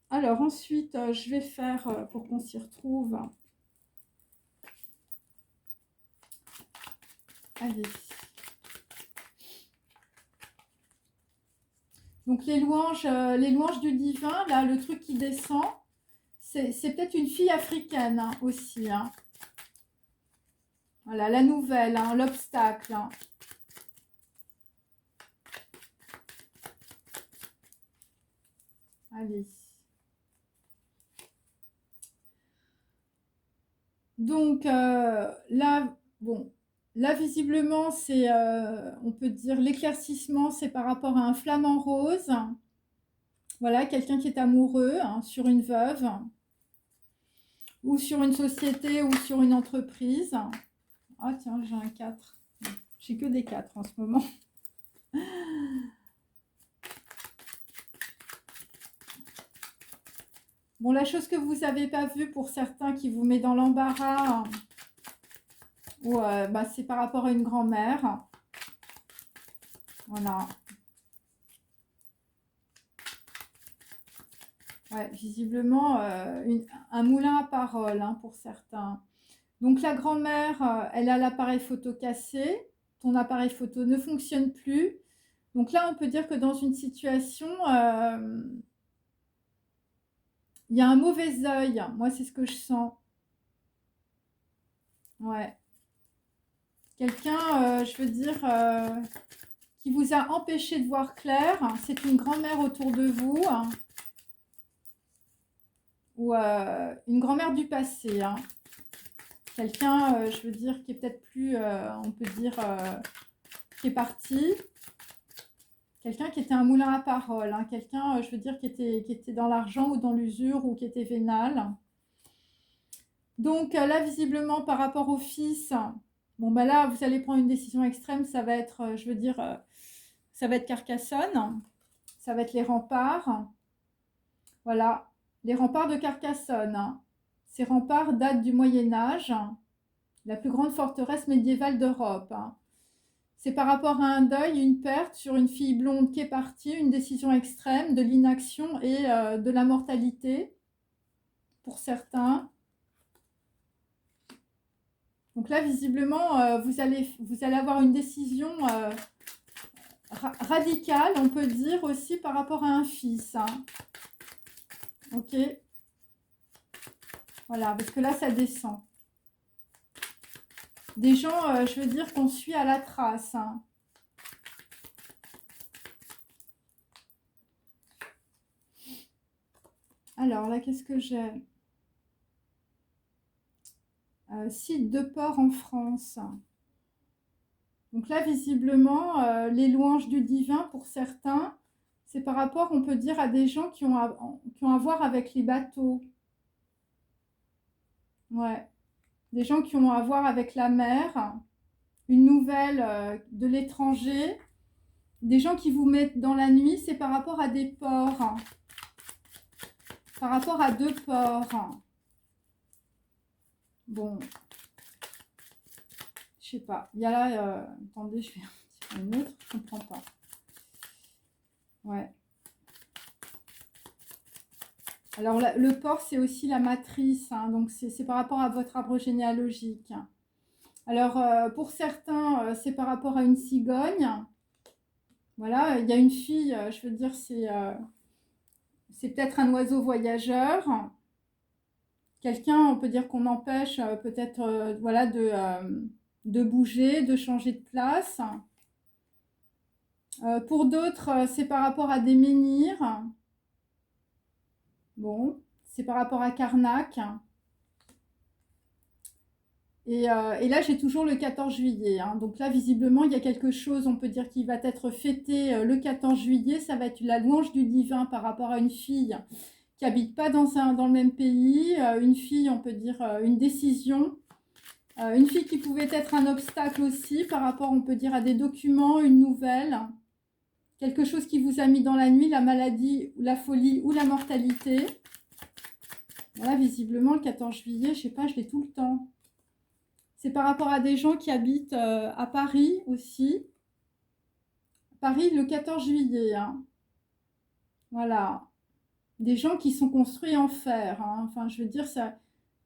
Alors ensuite, je vais faire, pour qu'on s'y retrouve. Allez. Donc les louanges du divin, là, le truc qui descend, c'est peut-être une fille africaine hein, aussi. Hein. Voilà, la nouvelle, hein, l'obstacle. Hein. Allez. Donc là, bon, là visiblement, c'est, on peut dire, l'éclaircissement, c'est par rapport à un flamant rose. Voilà, quelqu'un qui est amoureux hein, sur une veuve, ou sur une société, ou sur une entreprise. Ah tiens, j'ai un 4. J'ai que des 4 en ce moment. Bon, la chose que vous n'avez pas vue pour certains qui vous met dans l'embarras, ou bah, c'est par rapport à une grand-mère. Voilà. Ouais, visiblement, un moulin à parole hein, pour certains. Donc la grand-mère, elle a l'appareil photo cassé. Ton appareil photo ne fonctionne plus. Donc là, on peut dire que dans une situation, il y a un mauvais œil. Moi, c'est ce que je sens. Ouais. Quelqu'un, je veux dire, qui vous a empêché de voir clair. C'est une grand-mère autour de vous. Ou une grand-mère du passé. Hein. Quelqu'un, je veux dire, qui est peut-être plus, on peut dire, qui est parti. Quelqu'un qui était un moulin à parole. Hein. Quelqu'un, je veux dire, qui était dans l'argent ou dans l'usure ou qui était vénal. Donc là, visiblement, par rapport au fils, bon, ben là, vous allez prendre une décision extrême. Ça va être, je veux dire, ça va être Carcassonne. Ça va être les remparts. Voilà, les remparts de Carcassonne. Hein. Ces remparts datent du Moyen-Âge, la plus grande forteresse médiévale d'Europe. Hein. C'est par rapport à un deuil, une perte sur une fille blonde qui est partie, une décision extrême, de l'inaction et de la mortalité pour certains. Donc là, visiblement, vous allez avoir une décision radicale, on peut dire aussi par rapport à un fils. Hein. Ok. Voilà, parce que là, ça descend. Des gens, je veux dire, qu'on suit à la trace. Hein. Alors là, qu'est-ce que j'ai site de port en France. Donc là, visiblement, les louanges du divin, pour certains, c'est par rapport, on peut dire, à des gens qui ont à voir avec les bateaux. Ouais. Des gens qui ont à voir avec la mer, une nouvelle de l'étranger. Des gens qui vous mettent dans la nuit, c'est par rapport à des ports. Par rapport à 2 ports. Bon. Je sais pas. Il y a là... attendez, je vais en tirer une autre. Je ne comprends pas. Ouais. Alors, le porc, c'est aussi la matrice. Hein, donc, c'est par rapport à votre arbre généalogique. Alors, pour certains, c'est par rapport à une cigogne. Voilà, il y a une fille, je veux dire, c'est peut-être un oiseau voyageur. Quelqu'un, on peut dire qu'on empêche peut-être voilà, de bouger, de changer de place. Pour d'autres, c'est par rapport à des menhirs. Bon, c'est par rapport à Karnak. Et là, j'ai toujours le 14 juillet. Hein. Donc là, visiblement, il y a quelque chose, on peut dire, qui va être fêté le 14 juillet. Ça va être la louange du divin par rapport à une fille qui habite pas dans le même pays. Une fille, on peut dire, une décision. Une fille qui pouvait être un obstacle aussi par rapport, on peut dire, à des documents, une nouvelle. Quelque chose qui vous a mis dans la nuit, la maladie, la folie ou la mortalité. Voilà, visiblement, le 14 juillet, je sais pas, je l'ai tout le temps. C'est par rapport à des gens qui habitent à Paris aussi. Paris, le 14 juillet. Hein. Voilà. Des gens qui sont construits en fer. Hein. Enfin, je veux dire, ça...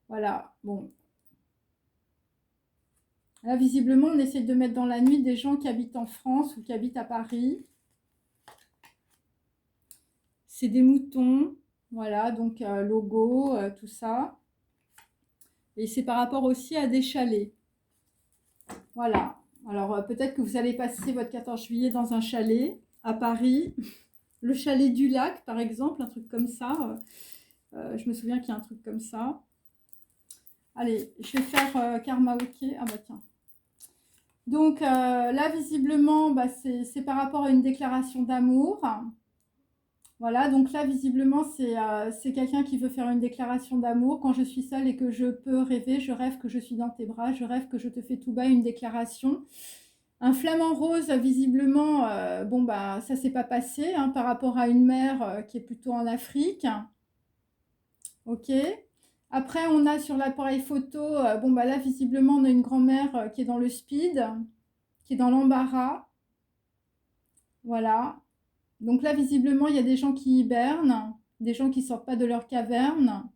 Voilà. Bon. Là, visiblement, on essaie de mettre dans la nuit des gens qui habitent en France ou qui habitent à Paris. C'est des moutons. Voilà, donc logo, tout ça. Et c'est par rapport aussi à des chalets. Voilà. Alors, peut-être que vous allez passer votre 14 juillet dans un chalet à Paris. Le chalet du lac, par exemple, un truc comme ça. Je me souviens qu'il y a un truc comme ça. Allez, je vais faire Karma OK. Ah bah tiens. Donc, là, visiblement, bah, c'est par rapport à une déclaration d'amour. Voilà, donc là, visiblement, c'est quelqu'un qui veut faire une déclaration d'amour. Quand je suis seule et que je peux rêver, je rêve que je suis dans tes bras, je rêve que je te fais tout bas une déclaration. Un flamant rose, visiblement, bon, bah, ça s'est pas passé hein, par rapport à une mère qui est plutôt en Afrique. Ok. Après, on a sur l'appareil photo, bon, bah là, visiblement, on a une grand-mère qui est dans le speed, qui est dans l'embarras. Voilà. Donc là, visiblement, il y a des gens qui hibernent, des gens qui ne sortent pas de leur caverne.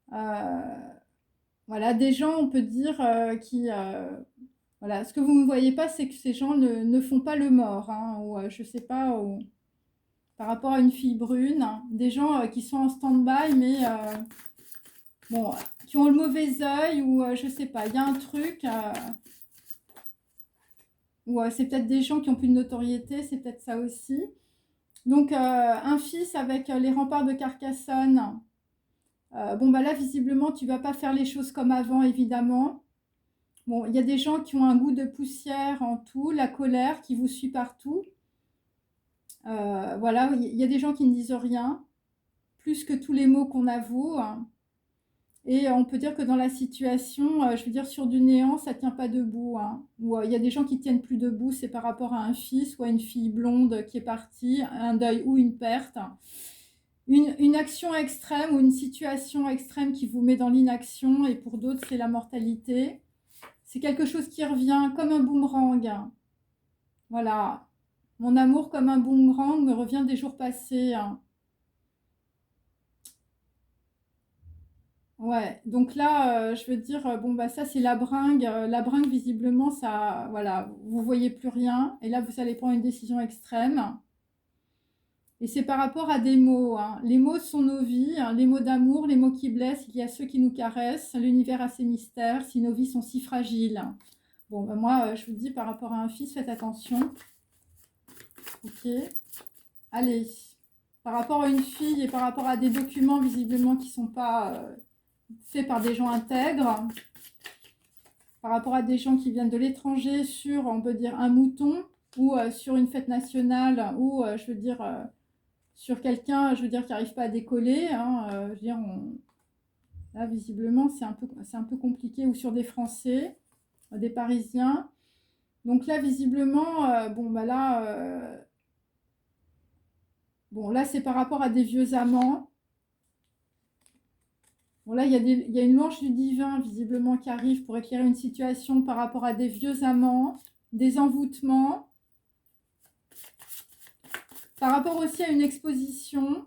Voilà, des gens, on peut dire, qui... voilà, ce que vous ne voyez pas, c'est que ces gens ne font pas le mort, hein, ou je ne sais pas, ou, par rapport à une fille brune, hein, des gens qui sont en stand-by, mais bon, qui ont le mauvais œil, ou je ne sais pas, il y a un truc, ou c'est peut-être des gens qui ont plus de notoriété, c'est peut-être ça aussi. Donc, un fils avec les remparts de Carcassonne. Bon, bah là, visiblement, tu ne vas pas faire les choses comme avant, évidemment. Bon, il y a des gens qui ont un goût de poussière en tout, la colère qui vous suit partout. Voilà, il y a des gens qui ne disent rien, plus que tous les mots qu'on avoue. Hein. Et on peut dire que dans la situation, je veux dire, sur du néant, ça ne tient pas debout. Hein. Ou il y a des gens qui ne tiennent plus debout, c'est par rapport à un fils ou à une fille blonde qui est partie, un deuil ou une perte. Une action extrême ou une situation extrême qui vous met dans l'inaction, et pour d'autres, c'est la mortalité. C'est quelque chose qui revient comme un boomerang. Voilà. Mon amour comme un boomerang me revient des jours passés. Ouais, donc là, je veux dire, bon, bah ça, c'est la bringue. La bringue, visiblement, ça, voilà, vous voyez plus rien. Et là, vous allez prendre une décision extrême. Et c'est par rapport à des mots. Hein. Les mots sont nos vies, hein, les mots d'amour, les mots qui blessent. Il y a ceux qui nous caressent. L'univers a ses mystères, si nos vies sont si fragiles. Bon, ben moi, je vous dis, par rapport à un fils, faites attention. Ok. Allez. Par rapport à une fille et par rapport à des documents, visiblement, qui ne sont pas faits par des gens intègres. Par rapport à des gens qui viennent de l'étranger sur, on peut dire, un mouton ou sur une fête nationale ou, je veux dire... sur quelqu'un, je veux dire, qui n'arrive pas à décoller, hein, je veux dire, là, visiblement, c'est un peu compliqué, ou sur des Français, des Parisiens. Donc là, visiblement, bon, bah là, bon, là, c'est par rapport à des vieux amants. Bon, là, il y a une louange du divin, visiblement, qui arrive pour éclairer une situation par rapport à des vieux amants, des envoûtements, par rapport aussi à une exposition.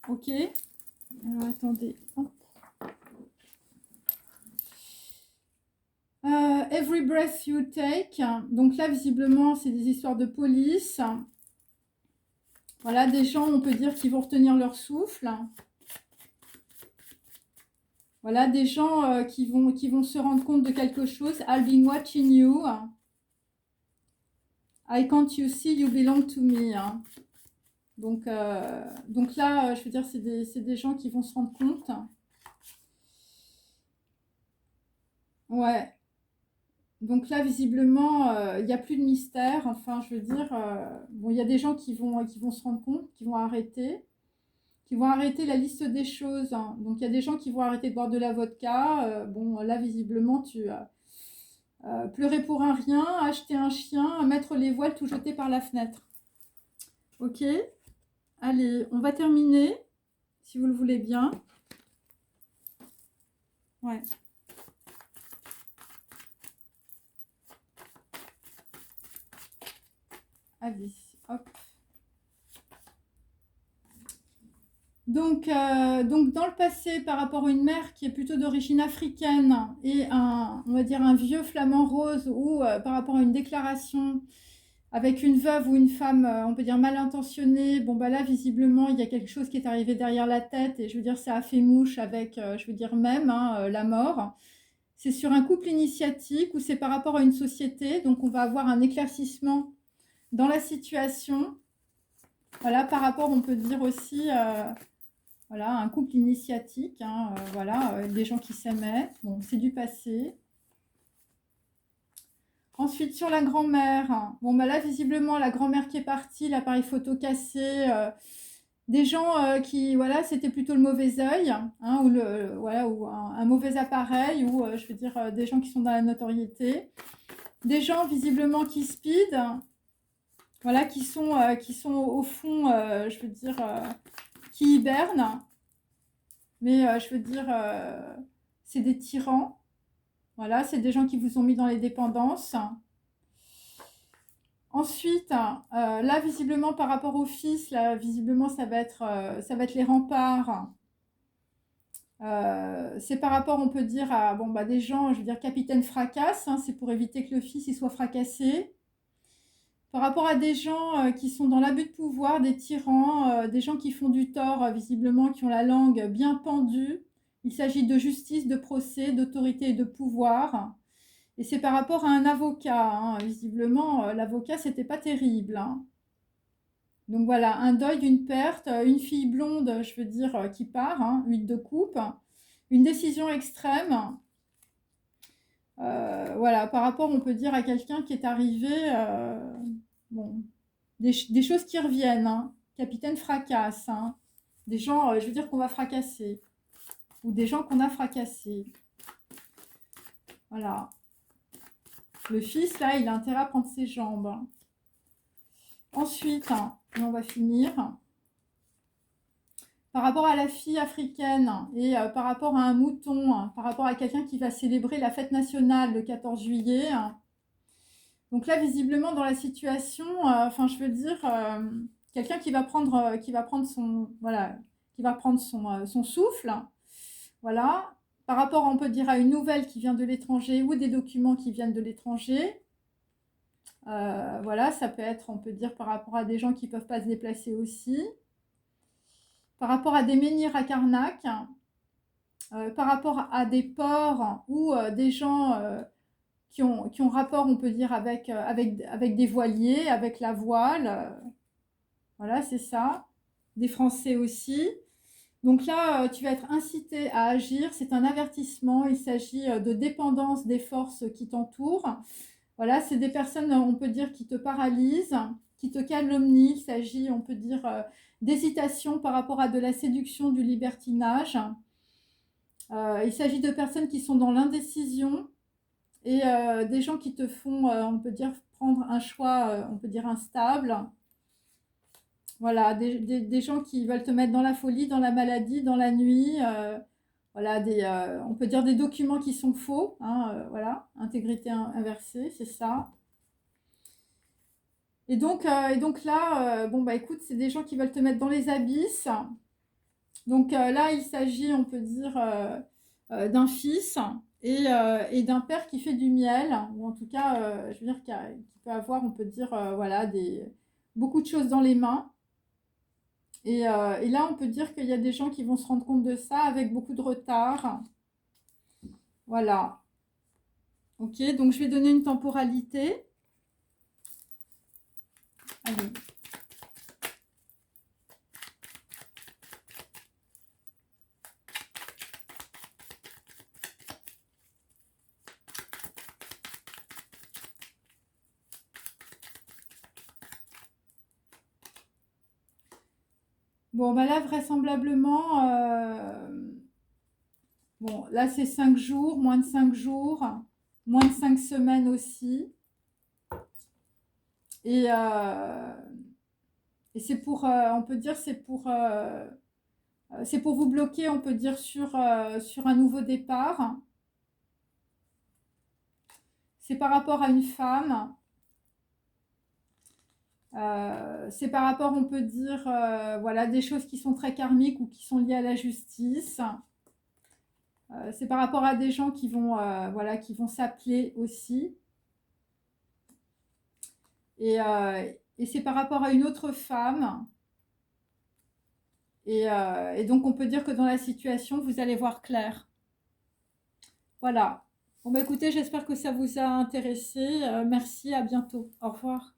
Ok. Alors, attendez. Hop. Every breath you take. Donc là, visiblement, c'est des histoires de police. Voilà, des gens, on peut dire, qui vont retenir leur souffle. Voilà, des gens qui vont se rendre compte de quelque chose. I've been watching you. I can't you see, you belong to me. Donc là, je veux dire, c'est des gens qui vont se rendre compte. Ouais. Donc là, visiblement, il n'y a plus de mystère. Enfin, je veux dire, bon, il y a des gens qui vont se rendre compte, qui vont arrêter la liste des choses. Donc il y a des gens qui vont arrêter de boire de la vodka. Bon, là, visiblement, tu pleurer pour un rien, acheter un chien, mettre les voiles, tout jeter par la fenêtre. Ok. Allez, on va terminer, si vous le voulez bien. Ouais. Allez, hop. Donc dans le passé, par rapport à une mère qui est plutôt d'origine africaine et on va dire un vieux flamant rose, ou par rapport à une déclaration avec une veuve ou une femme, on peut dire mal intentionnée, bon bah là visiblement il y a quelque chose qui est arrivé derrière la tête, et je veux dire ça a fait mouche avec, je veux dire même, la mort. C'est sur un couple initiatique ou c'est par rapport à une société, donc on va avoir un éclaircissement dans la situation. Voilà, par rapport, on peut dire aussi, voilà, un couple initiatique, voilà, des gens qui s'aimaient. Bon, c'est du passé. Ensuite, sur la grand-mère, bon, bah là, visiblement, la grand-mère qui est partie, l'appareil photo cassé, des gens qui, voilà, c'était plutôt le mauvais œil, ou, voilà, ou un mauvais appareil, ou je veux dire, des gens qui sont dans la notoriété. Des gens, visiblement, qui speed, voilà, qui sont au fond, je veux dire, qui hibernent, mais je veux dire, c'est des tyrans. Voilà, c'est des gens qui vous ont mis dans les dépendances. Ensuite, là, visiblement, par rapport au fils, là, visiblement, ça va être les remparts. C'est par rapport, on peut dire, à bon, bah, des gens, je veux dire, capitaine fracasse, c'est pour éviter que le fils il soit fracassé. Par rapport à des gens qui sont dans l'abus de pouvoir, des tyrans, des gens qui font du tort, visiblement, qui ont la langue bien pendue. Il s'agit de justice, de procès, d'autorité et de pouvoir. Et c'est par rapport à un avocat. Visiblement, l'avocat, c'était pas terrible. Donc voilà, un deuil, une perte, une fille blonde, je veux dire, qui part, 8 de coupe. Une décision extrême. Voilà, par rapport, on peut dire, à quelqu'un qui est arrivé... bon, des choses qui reviennent. Capitaine fracasse. Des gens, je veux dire, qu'on va fracasser. Ou des gens qu'on a fracassés. Voilà. Le fils, là, il a intérêt à prendre ses jambes. Ensuite, on va finir. Par rapport à la fille africaine et par rapport à un mouton, par rapport à quelqu'un qui va célébrer la fête nationale le 14 juillet. Donc là, visiblement, dans la situation, enfin, je veux dire, quelqu'un qui va prendre son, voilà, qui va prendre son souffle, voilà, par rapport, on peut dire, à une nouvelle qui vient de l'étranger ou des documents qui viennent de l'étranger. Voilà, ça peut être, on peut dire, par rapport à des gens qui ne peuvent pas se déplacer aussi. Par rapport à des menhirs à Karnak, par rapport à des ports ou des gens qui ont rapport, on peut dire, avec des voiliers, avec la voile. Voilà, c'est ça. Des Français aussi. Donc là, tu vas être incité à agir. C'est un avertissement. Il s'agit de dépendance des forces qui t'entourent. Voilà, c'est des personnes, on peut dire, qui te paralysent, qui te calomnient. Il s'agit, on peut dire, d'hésitation par rapport à de la séduction, du libertinage. Il s'agit de personnes qui sont dans l'indécision et des gens qui te font, on peut dire, prendre un choix, on peut dire, instable. Voilà, des gens qui veulent te mettre dans la folie, dans la maladie, dans la nuit. Voilà, on peut dire des documents qui sont faux. Hein, voilà, intégrité inversée, c'est ça. Et donc là, bon bah écoute, c'est des gens qui veulent te mettre dans les abysses. Donc là, il s'agit, on peut dire, d'un fils et d'un père qui fait du miel, ou en tout cas, je veux dire, qui peut avoir, on peut dire, voilà, beaucoup de choses dans les mains. Et là, on peut dire qu'il y a des gens qui vont se rendre compte de ça avec beaucoup de retard. Voilà. Ok, donc je vais donner une temporalité. Allez. Bon, bah là, vraisemblablement, bon, là, c'est 5 jours, moins de 5 jours, moins de 5 semaines aussi. Et, euh, et c'est pour, on peut dire, c'est pour vous bloquer, on peut dire, sur un nouveau départ. C'est par rapport à une femme. C'est par rapport, on peut dire, voilà, des choses qui sont très karmiques ou qui sont liées à la justice. C'est par rapport à des gens voilà, qui vont s'appeler aussi. Et c'est par rapport à une autre femme. Et donc, on peut dire que dans la situation, vous allez voir clair. Voilà. Bon, bah écoutez, j'espère que ça vous a intéressé. Merci, à bientôt. Au revoir.